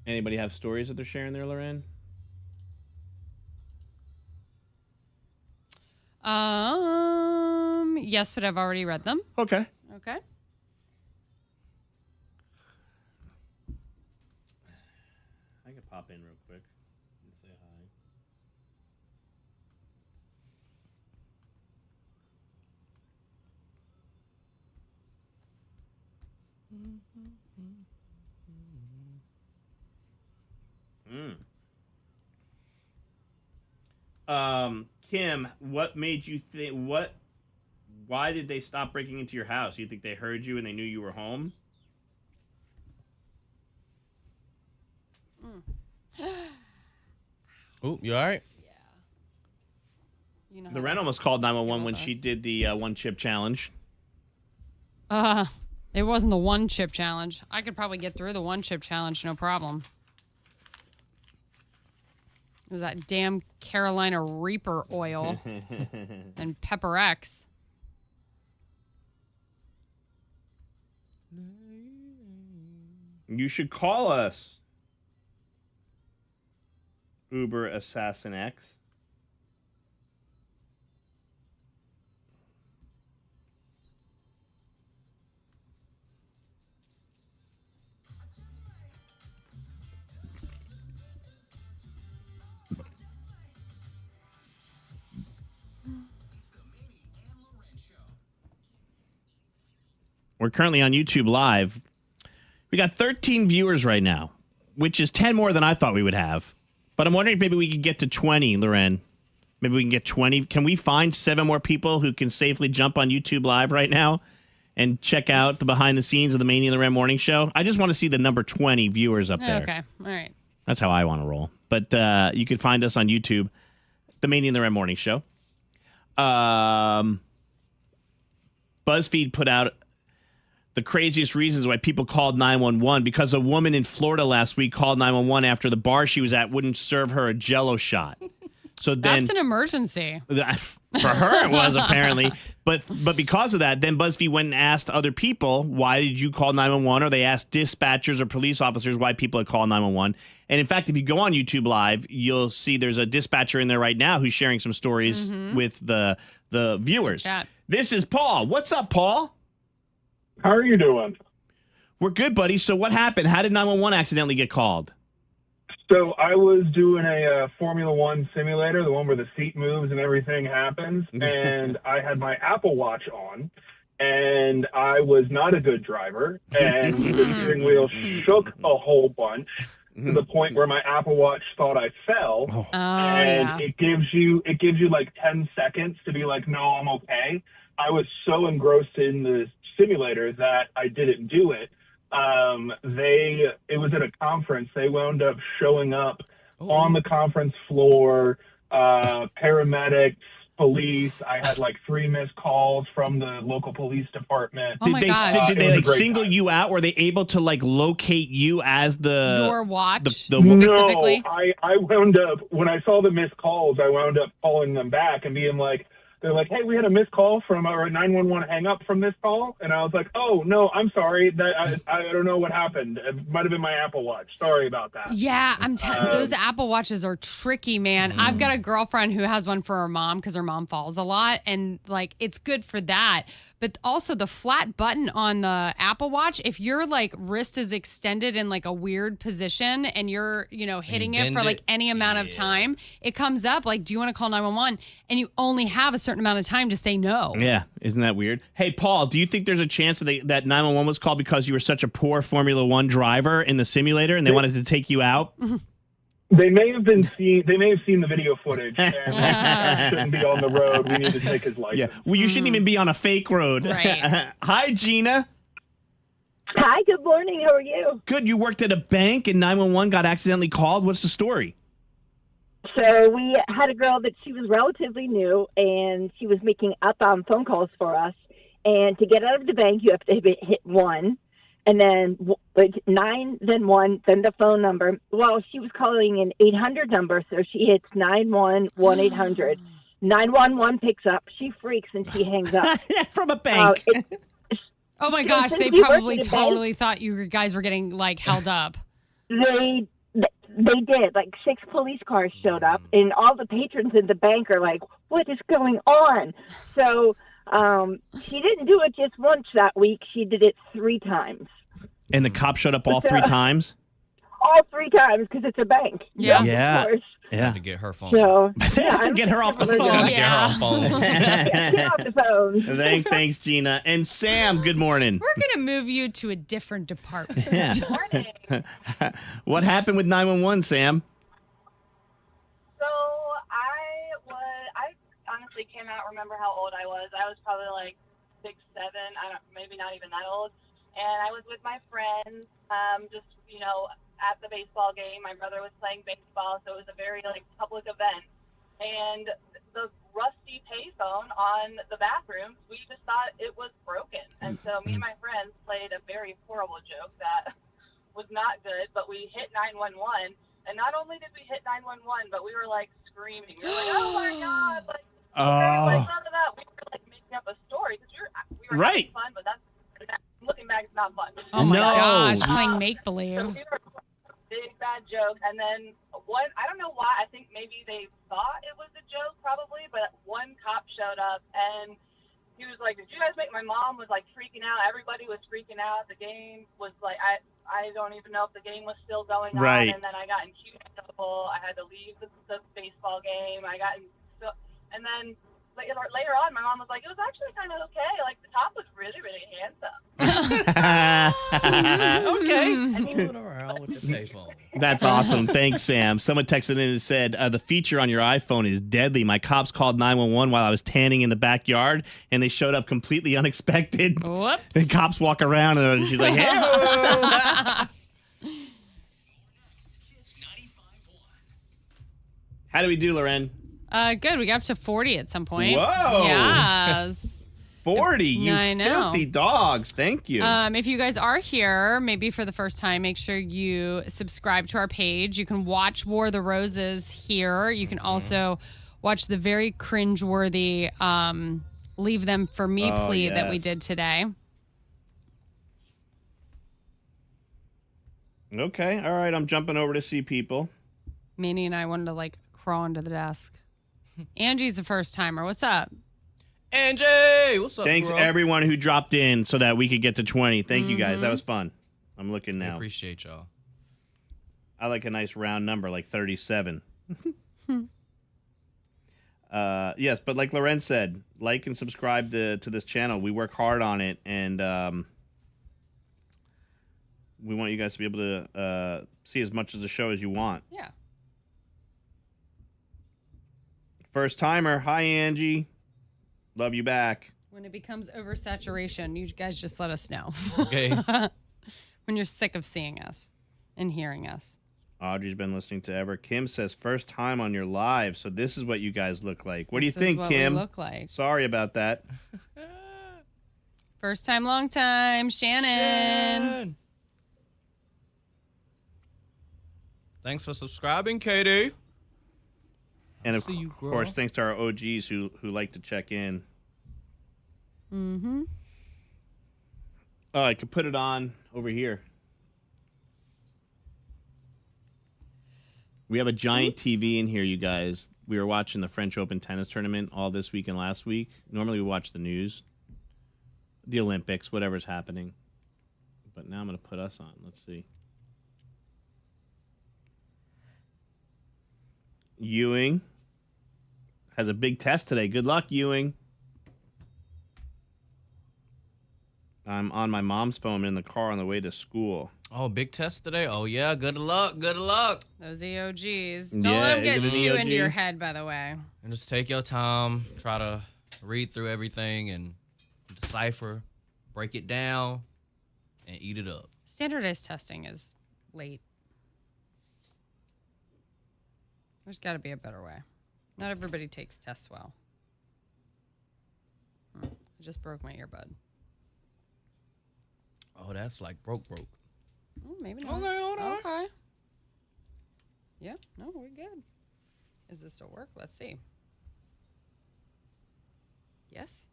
Anybody have stories that they're sharing there, Loren? Yes, but I've already read them. Okay. Okay. I can pop in real quick and say hi. Kim, what made you think? Why did they stop breaking into your house? You think they heard you and they knew you were home? Ooh, you all right? You know The Ren almost called 911 when us. she did the one chip challenge. It wasn't the one chip challenge. I could probably get through the one chip challenge, no problem. It was that damn Carolina Reaper oil and Pepper X. You should call us. Uber Assassin X. We're currently on YouTube Live. We got 13 viewers right now, which is 10 more than I thought we would have. But I'm wondering if maybe we could get to 20, Loren. Maybe we can get 20. Can we find 7 more people who can safely jump on YouTube Live right now and check out the behind the scenes of the Maney and Loren morning show? I just want to see the number 20 viewers up there. Okay, all right. That's how I want to roll. But you can find us on YouTube, the Maney and Loren morning show. BuzzFeed put out the craziest reasons why people called 911 because a woman in Florida last week called 911 after the bar she was at wouldn't serve her a Jello shot. So then That's an emergency. for her it was apparently, but because of that, then BuzzFeed went and asked other people, why did you call 911? Or they asked dispatchers or police officers why people had called 911. And in fact, if you go on YouTube Live, you'll see there's a dispatcher in there right now who's sharing some stories with the viewers. Chat. This is Paul. What's up, Paul? How are you doing? We're good, buddy. So what happened? How did 911 accidentally get called? So I was doing a Formula One simulator, the one where the seat moves and everything happens, and I had my Apple Watch on, and I was not a good driver, and the steering wheel shook a whole bunch to the point where my Apple Watch thought I fell, and it gives you like 10 seconds to be like, no, I'm okay. I was so engrossed in the simulator that I didn't do it. It was at a conference. They wound up showing up on the conference floor, paramedics, police. I had like 3 missed calls from the local police department. Oh my gosh. Did they like single time. you out? Were they able to like locate you as your watch specifically? No, I wound up, when I saw the missed calls, I wound up calling them back and being like, they're like, hey, we had a missed call from our 911 hang up from this call. And I was like, oh, no, I'm sorry. That I don't know what happened. It might have been my Apple Watch. Sorry about that. Yeah, I'm telling those Apple Watches are tricky, man. I've got a girlfriend who has one for her mom because her mom falls a lot. And like, it's good for that. But also the flat button on the Apple Watch, if your like wrist is extended in like a weird position and you're, hitting it for like any amount of time, it comes up like, do you want to call 911? And you only have a certain amount of time to say no. Yeah. Isn't that weird? Hey, Paul, do you think there's a chance that 911 was called because you were such a poor Formula One driver in the simulator and they wanted to take you out? They may have seen the video footage and shouldn't be on the road. We need to take his license. Yeah. Well, you shouldn't even be on a fake road. Right. Hi, Gina. Hi, good morning. How are you? Good. You worked at a bank and 911 got accidentally called. What's the story? So we had a girl that she was relatively new, and she was making outbound phone calls for us. And to get out of the bank, you have to hit 1. And then 9, then 1, then the phone number. Well, she was calling an 800 number, so she hits 911-800. 911 picks up. She freaks and she hangs up. From a bank. Oh my gosh, they probably totally thought you guys were getting like held up. They did. Like 6 police cars showed up, and all the patrons in the bank are like, "What is going on?" So. She didn't do it just once that week. She did it 3 times. And the cop showed up all 3 times? All 3 times, because it's a bank. Yeah. Of course. Yeah. To get her phone. So, to get her off the phone. Get her off phone. Get off the phone. Thanks, Gina. And Sam, good morning. We're going to move you to a different department. Yeah. Good morning. What happened with 911, Sam? So I honestly cannot remember how old I was. I was probably like 6, 7. Maybe not even that old. And I was with my friends, just at the baseball game. My brother was playing baseball, so it was a very public event. And the rusty payphone on the bathroom, we just thought it was broken. And so me and my friends played a very horrible joke that was not good, but we hit 911. And not only did we hit 911, but we were screaming. We were like, "Oh my God!" None of that. We were making up a story because we were having fun, but that's looking back, it's not fun. Oh my gosh, playing make believe. So we were big bad joke, and then I don't know why. I think maybe they thought it was a joke, probably. But one cop showed up, and he was like, "Did you guys make?" My mom was freaking out. Everybody was freaking out. The game was I don't even know if the game was still going on. Right. And then I got in huge trouble. I had to leave the baseball game. And then later on, my mom was like, "It was actually kind of okay. The top was really, really handsome." Okay. Moving around with the payphone. That's awesome. Thanks, Sam. Someone texted in and said, the feature on your iPhone is deadly. My cops called 911 while I was tanning in the backyard, and they showed up completely unexpected. Whoops. The cops walk around, and she's like, "Hey." How do we do, Loren? Good. We got up to 40 at some point. Whoa. Yes. 40. You I know. filthy dogs. Thank you. If you guys are here, maybe for the first time, make sure you subscribe to our page. You can watch War of the Roses here. You can also watch the very cringeworthy Leave Them For Me plea that we did today. Okay. All right. I'm jumping over to see people. Maney and I wanted to crawl under the desk. Angie's a first timer. What's up? Angie, what's up, Thanks bro? everyone who dropped in so that we could get to 20. Thank you guys. That was fun. I'm looking We now. appreciate y'all. I like a nice round number, like 37. Yes, but like Lorenz said, like and subscribe to this channel. We work hard on it, and we want you guys to be able to see as much of the show as you want. Yeah. First timer, hi Angie, love you back. When it becomes oversaturation, you guys just let us know. Okay. When you're sick of seeing us and hearing us. Audrey's been listening to ever. Kim says first time on your live, so this is what you guys look like. What do you This is think, what Kim? we look like. Sorry about that. First time, long time, Shannon. Thanks for subscribing, Katie. And of see you, girl. course, thanks to our OGs who like to check in. Mm-hmm. Oh, I could put it on over here. We have a giant TV in here, you guys. We were watching the French Open tennis tournament all this week and last week. Normally we watch the news, the Olympics, whatever's happening. But now I'm going to put us on. Let's see. Ewing has a big test today. Good luck, Ewing. I'm on my mom's phone in the car on the way to school. Oh, big test today? Oh, yeah. Good luck. Good luck. Those EOGs. Don't Yeah, let them is get it an you EOG? into your head, by the way. And just take your time. Try to read through everything and decipher, break it down, and eat it up. Standardized testing is late. There's got to be a better way. Not everybody takes tests well. I just broke my earbud. Oh, that's like broke. Oh, maybe not. Okay, hold on. Okay. Yeah, no, we're good. Is this still work? Let's see. Yes?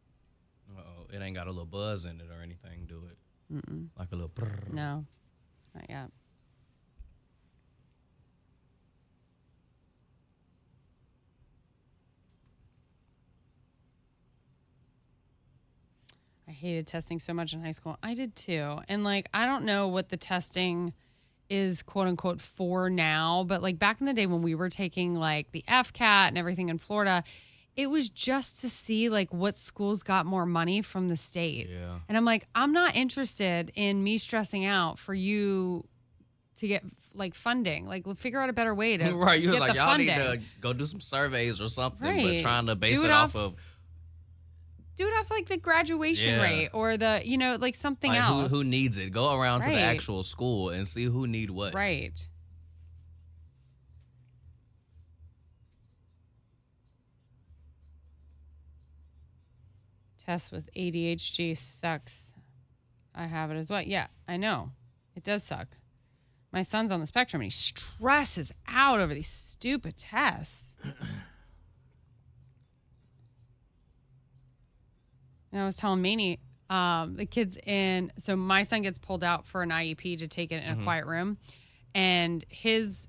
Uh-oh. It ain't got a little buzz in it or anything, do it? Mm-mm. Like a little brrr. No, not yet. I hated testing so much in high school. I did too. And like, I don't know what the testing is quote unquote for now, but like back in the day when we were taking like the FCAT and everything in Florida, it was just to see like what schools got more money from the state. Yeah. And I'm like, I'm not interested in me stressing out for you to get like funding. Like, figure out a better way to Right. You was get like, the y'all funding. need to go do some surveys or something, but Right. trying to base Do it it off off of Do it off like the graduation Yeah. rate or the, you know, like something like else. who needs it. Go around to the Right. actual school and see who need what. Right. Test with ADHD sucks. I have it as well. Yeah, I know. It does suck. My son's on the spectrum and he stresses out over these stupid tests. And I was telling Maney, the kids so my son gets pulled out for an IEP to take it in a quiet room. And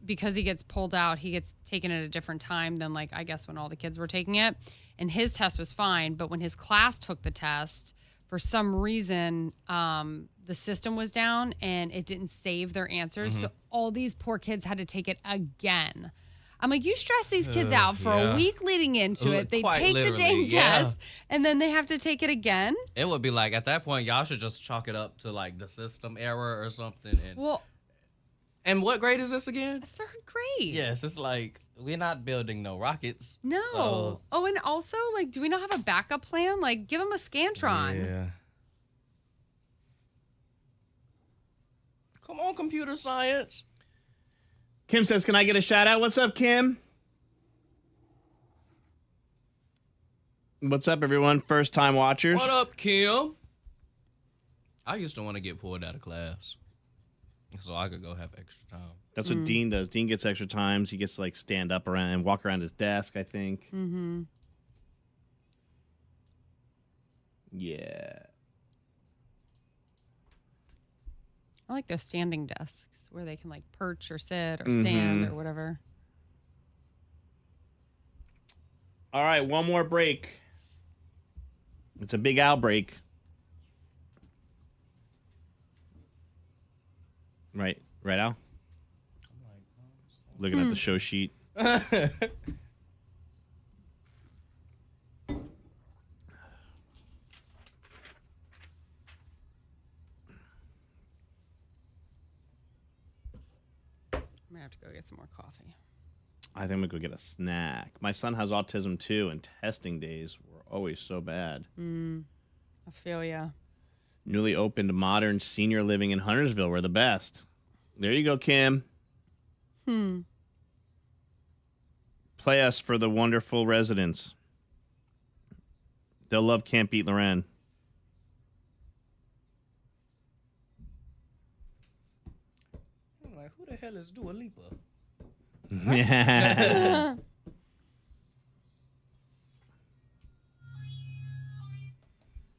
because he gets pulled out, he gets taken at a different time than like, I guess when all the kids were taking it. And his test was fine. But when his class took the test, for some reason, the system was down and it didn't save their answers. So all these poor kids had to take it again. I'm like, you stress these kids out for yeah. a week leading into it. They Quite take the literally, dang yeah. test and then they have to take it again. It would be like, at that point, y'all should just chalk it up to like the system error or something. And what grade is this again? Third grade. Yes, it's like, we're not building no rockets. No. So, Oh, and also, like, do we not have a backup plan? Like, give them a Scantron. yeah. Come on, computer science. Kim says, can I get a shout out? What's up, Kim? What's up, everyone? First time watchers. What up, Kim? I used to want to get pulled out of class so I could go have extra time. That's what Dean does. Dean gets extra times. He gets to like stand up around and walk around his desk, I think. Mm-hmm. Yeah. I like those standing desks where they can like perch or sit or stand or whatever. All right, one more break. It's a big outbreak. Right, Al? Looking at the show sheet. I'm gonna have to go get some more coffee. I think I'm going to go get a snack. My son has autism, too, and testing days were always so bad. I feel ya. Newly opened modern senior living in Huntersville. We're the best. There you go, Kim. Play us for the wonderful residents. They'll love Can't Beat Loren. I'm like, who the hell is Dua Lipa?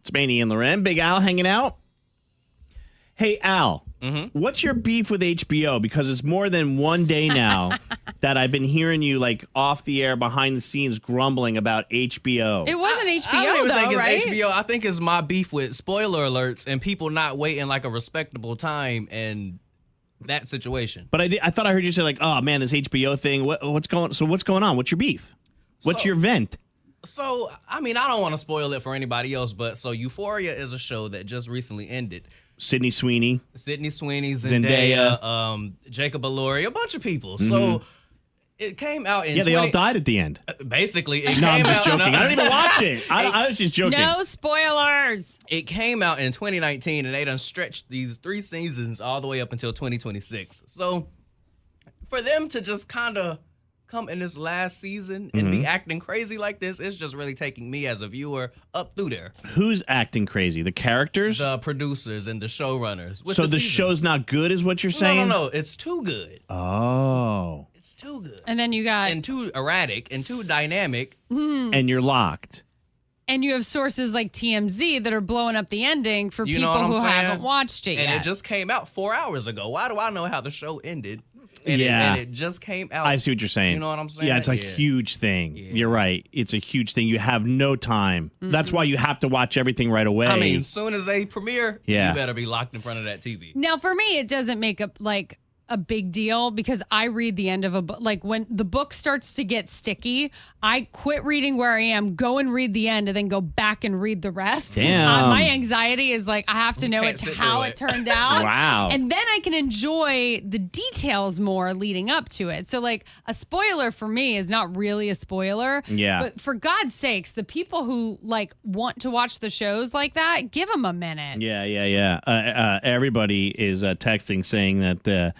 It's Maney and Loren. Big Al hanging out. Hey, Al, what's your beef with HBO? Because it's more than one day now that I've been hearing you like off the air, behind the scenes, grumbling about HBO. It wasn't HBO I don't even though, think it's right? HBO. I think it's my beef with spoiler alerts and people not waiting like a respectable time and that situation. But I thought I heard you say like, oh man, this HBO thing. What's going on? What's your beef? What's So- your vent? So, I mean, I don't want to spoil it for anybody else, but so Euphoria is a show that just recently ended. Sydney Sweeney. Sydney Sweeney, Zendaya. Zendaya, Jacob Elordi, a bunch of people. So it came out in They all died at the end. Basically, it No, I'm came just out. joking. I don't even watch it. I was just joking. No spoilers. It came out in 2019, and they done stretched these 3 seasons all the way up until 2026. So for them to just kind of come in this last season and be acting crazy like this, it's just really taking me as a viewer up through there. Who's acting crazy? The characters? The producers and the showrunners. with So the season. show's not good, is what you're saying? No. It's too good. Oh. It's too good. And then you got And too erratic and too dynamic. And you're locked. and you have sources like TMZ that are blowing up the ending for You know people what I'm who saying? haven't watched it And yet. it just came out 4 hours ago. Why do I know how the show ended? And Yeah. it just came out. I see what you're saying. You know what I'm saying? Yeah, it's a Yeah. huge thing. You're right. It's a huge thing. You have no time. That's why you have to watch everything right away. I mean, soon as they premiere, Yeah. you better be locked in front of that TV. Now, for me, it doesn't make up like a big deal because I read the end of a book. Like when the book starts to get sticky, I quit reading where I am, go and read the end, and then go back and read the rest. 'Cause, Damn. my anxiety is like I have to know can't it sit how through it it. turned out. Wow. And then I can enjoy the details more leading up to it. So like a spoiler for me is not really a spoiler. Yeah. But for God's sakes, the people who like want to watch the shows like that, give them a minute. Yeah. Everybody is texting saying that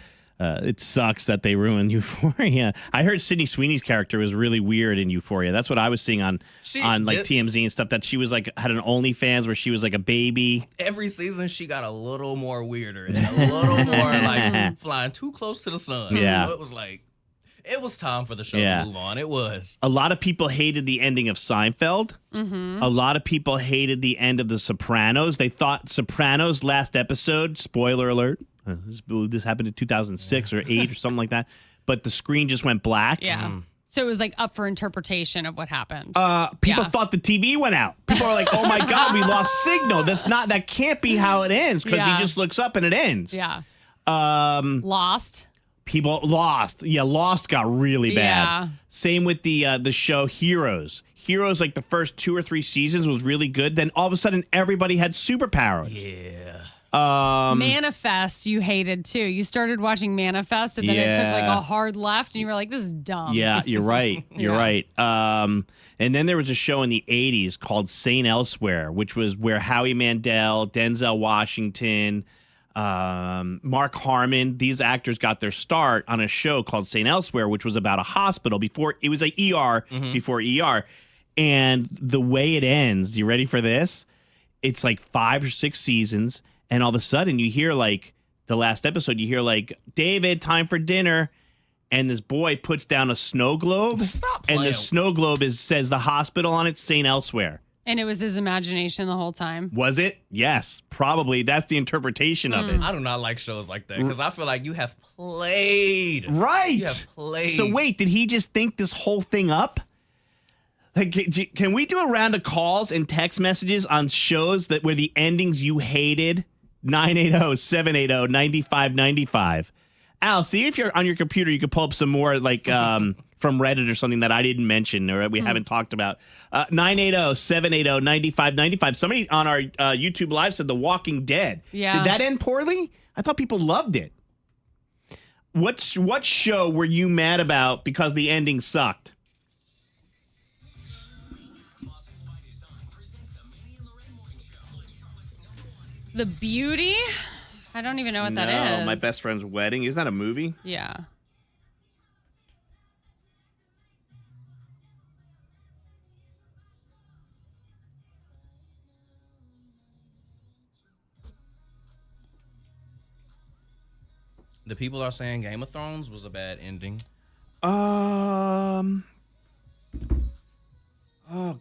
it sucks that they ruined Euphoria. I heard Sydney Sweeney's character was really weird in Euphoria. That's what I was seeing on like TMZ and stuff. That she was like had an OnlyFans where she was like a baby. Every season, she got a little more weirder and a little more like flying too close to the sun. Yeah. So it was like, it was time for the show Yeah. to move on. It was. A lot of people hated the ending of Seinfeld. A lot of people hated the end of The Sopranos. They thought Sopranos last episode, spoiler alert, this happened in 2006 or 8 or something like that, but the screen just went black. Yeah. So it was like up for interpretation of what happened. People Yeah. thought the TV went out. People were like, "Oh my God, we lost signal. That can't be how it ends," because Yeah. he just looks up and it ends. Yeah. Lost. People lost. Yeah, Lost got really bad. Yeah. Same with the show Heroes. Heroes, like the first 2 or 3 seasons was really good. Then all of a sudden, everybody had superpowers. Yeah. Manifest you hated too. You started watching Manifest and then it took like Yeah. a hard left and you were like, this is dumb. Yeah, you're right. You're Yeah. right. And then there was a show in the 80s called Saint Elsewhere, which was where Howie Mandel, Denzel Washington, Mark Harmon, these actors got their start on a show called Saint Elsewhere, which was about a hospital before it was like ER before ER. And the way it ends, you ready for this? It's like 5 or 6 seasons. And all of a sudden you hear like the last episode, you hear like, David, time for dinner. And this boy puts down a snow globe. Stop And the playing. snow globe says the hospital on it, St. Elsewhere. And it was his imagination the whole time. Was it? Yes, probably. That's the interpretation of it. I do not like shows like that because I feel like you have played. Right. You have played. So wait, did he just think this whole thing up? Like, can we do a round of calls and text messages on shows that where the endings you hated? 980-780-9595. Al, see if you're on your computer, you could pull up some more like from Reddit or something that I didn't mention or that we haven't talked about. 980-780-9595. Somebody on our YouTube Live said The Walking Dead. Yeah. Did that end poorly? I thought people loved it. What show were you mad about because the ending sucked? The Beauty? I don't even know what that is. My Best Friend's Wedding. Isn't that a movie? Yeah. The people are saying Game of Thrones was a bad ending. Oh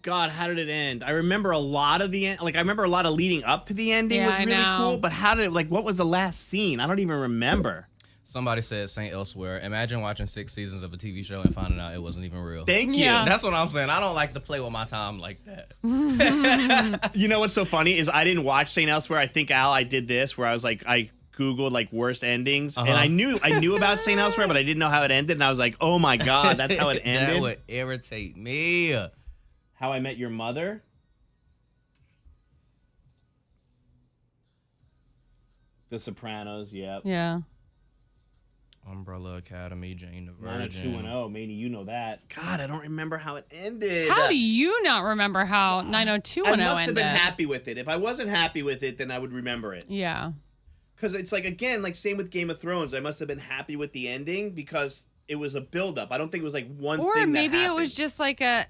God, how did it end? I remember a lot of the end. Like I remember a lot of leading up to the ending Yeah, was I really know. cool. But how did it? Like, what was the last scene? I don't even remember. Somebody said Saint Elsewhere. Imagine watching 6 seasons of a TV show and finding out it wasn't even real. Thank you. Yeah. That's what I'm saying. I don't like to play with my time like that. You know what's so funny is I didn't watch Saint Elsewhere. I think Al, I did this where I was like, I Googled like worst endings, and I knew about Saint Elsewhere, but I didn't know how it ended. And I was like, oh my God, that's how it ended. That would irritate me. How I Met Your Mother. The Sopranos. Yep. Yeah. Umbrella Academy, Jane the Virgin. 90210. Maney, you know that. God, I don't remember how it ended. How do you not remember how I 90210 must have ended? been happy with it. If I wasn't happy with it, then I would remember it. Yeah. Because it's like, again, like same with Game of Thrones. I must have been happy with the ending because it was a buildup. I don't think it was like one thing Or maybe that it was happened. just like a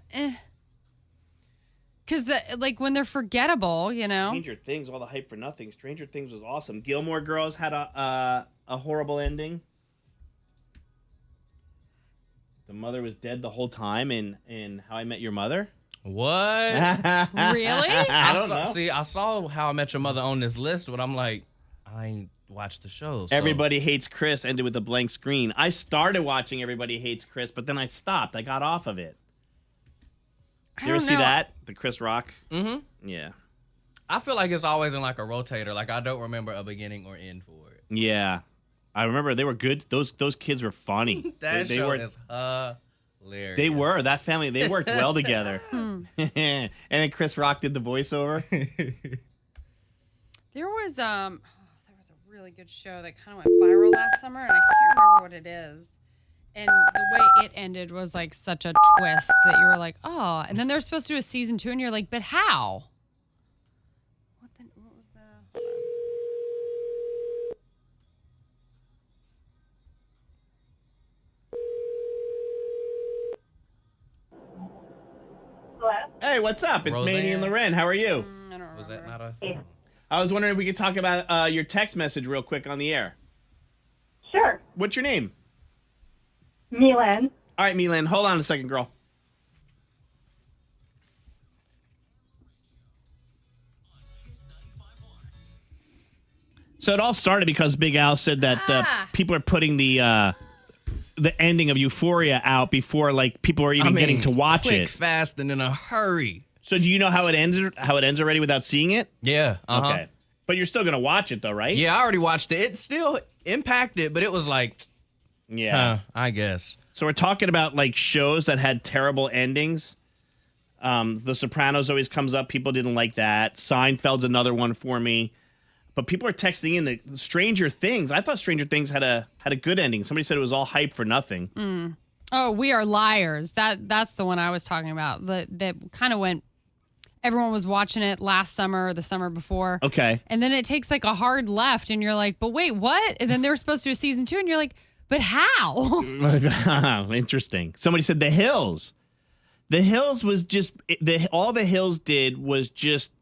because like when they're forgettable, you know. Stranger Things, all the hype for nothing. Stranger Things was awesome. Gilmore Girls had a horrible ending. The mother was dead the whole time in How I Met Your Mother. What? Really? I don't know. See, I saw How I Met Your Mother on this list, but I'm like, I ain't watched the show. So. Everybody Hates Chris ended with a blank screen. I started watching Everybody Hates Chris, but then I stopped. I got off of it. I You ever don't see know. that? The Chris Rock? Mm-hmm. Yeah. I feel like it's always in like a rotator. Like I don't remember a beginning or end for it. Yeah. I remember they were good. Those kids were funny. That they show were, is hilarious. They were. That family, they worked well together. And then Chris Rock did the voiceover. There was a really good show that kind of went viral last summer, and I can't remember what it is. And the way it ended was like such a twist that you were like, oh. And then they're supposed to do a season 2, and you're like, but how? What was the? Hello? Hey, what's up? It's Roseanne. Maney and Loren. How are you? I don't remember. Was that not a? I was wondering if we could talk about your text message real quick on the air. Sure. What's your name? Milan. All right, Milan, hold on a second, girl. So it all started because Big Al said that people are putting the ending of Euphoria out before like people are even getting to watch quick, it. fast, and in a hurry. So do you know how it ends? How it ends already without seeing it? Yeah. Okay, but you're still gonna watch it though, right? Yeah, I already watched it. It still impacted, but it was like, Yeah. I guess. So we're talking about like shows that had terrible endings. The Sopranos always comes up. People didn't like that. Seinfeld's another one for me. But people are texting in the Stranger Things. I thought Stranger Things had a good ending. Somebody said it was all hype for nothing. Oh, We Are Liars. That's the one I was talking about. That kind of went. Everyone was watching it last summer or the summer before. Okay. And then it takes like a hard left, and you're like, but wait, what? And then they were supposed to do a season 2, and you're like, but how? Interesting. Somebody said The Hills. The Hills was just all The Hills did was just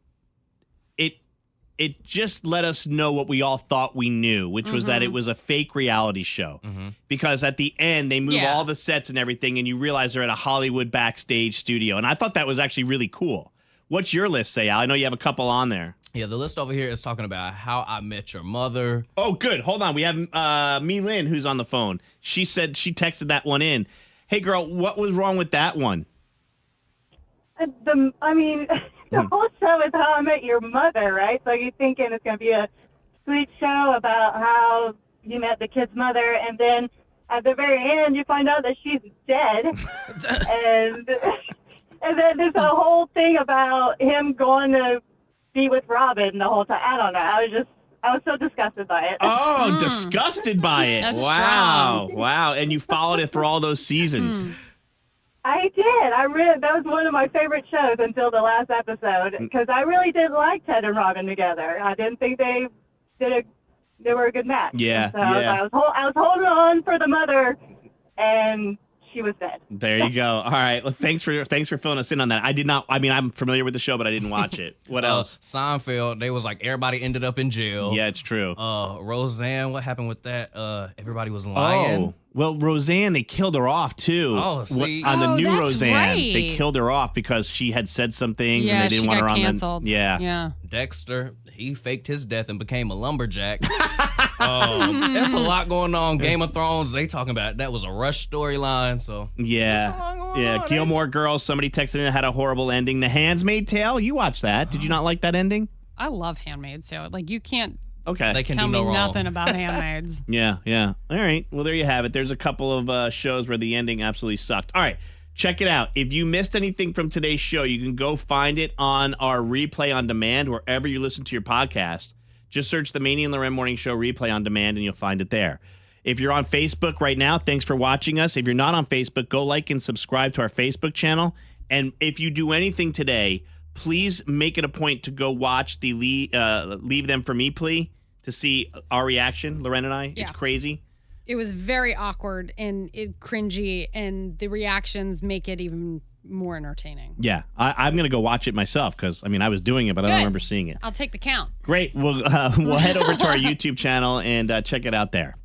it just let us know what we all thought we knew, which was that it was a fake reality show. Because at the end they move Yeah. all the sets and everything, and you realize they're at a Hollywood backstage studio. And I thought that was actually really cool. What's your list say, Al? I know you have a couple on there. Yeah, the list over here is talking about How I Met Your Mother. Oh, good. Hold on. We have Me Lynn who's on the phone. She said she texted that one in. Hey, girl, what was wrong with that one? The whole show is How I Met Your Mother, right? So you're thinking it's going to be a sweet show about how you met the kid's mother, and then at the very end, you find out that she's dead, and then there's a whole thing about him going to be with Robin the whole time. I don't know. I was so disgusted by it. Oh, disgusted by it. That's wow. strong. Wow. And you followed it for all those seasons. I did. That was one of my favorite shows until the last episode because I really did like Ted and Robin together. I didn't think they were a good match. Yeah, So yeah. I was holding on for the mother, and she was dead. There you go. All right. Well, thanks for filling us in on that. I'm familiar with the show, but I didn't watch it. What else? Seinfeld, they was like everybody ended up in jail. Yeah, it's true. Roseanne, what happened with that? Everybody was lying. Oh, well, Roseanne, they killed her off too. Oh, see. On the Oh, new that's Roseanne, right. they killed her off because she had said some things Yeah, and they didn't she want got her on canceled. Yeah. Dexter, he faked his death and became a lumberjack. There's a lot going on. Game of Thrones, they talking about that was a rush storyline. So there's a lot going on, Gilmore Girls. Somebody texted in, had a horrible ending. The Handmaid's Tale. You watched that? Did you not like that ending? I love Handmaids too. Like you can't Okay. They can tell do me no wrong. nothing about Handmaids. Yeah. All right. Well, there you have it. There's a couple of shows where the ending absolutely sucked. All right. Check it out. If you missed anything from today's show, you can go find it on our replay on demand, wherever you listen to your podcast. Just search the Maney and Loren Morning Show replay on demand, and you'll find it there. If you're on Facebook right now, thanks for watching us. If you're not on Facebook, go like and subscribe to our Facebook channel. And if you do anything today, please make it a point to go watch the Leave Them For Me plea to see our reaction, Loren and I. Yeah. It's crazy. It was very awkward and cringy, and the reactions make it even more entertaining. Yeah, I'm going to go watch it myself because, I was doing it, but I don't Good. remember seeing it. I'll take the count. Great. We'll head over to our YouTube channel and check it out there.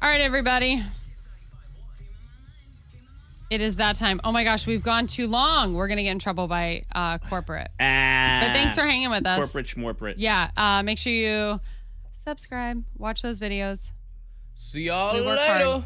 All right, everybody. It is that time. Oh my gosh, we've gone too long. We're going to get in trouble by corporate. But thanks for hanging with us. Corporate schmorporate. Yeah, make sure you subscribe, watch those videos. See y'all We work later. hard.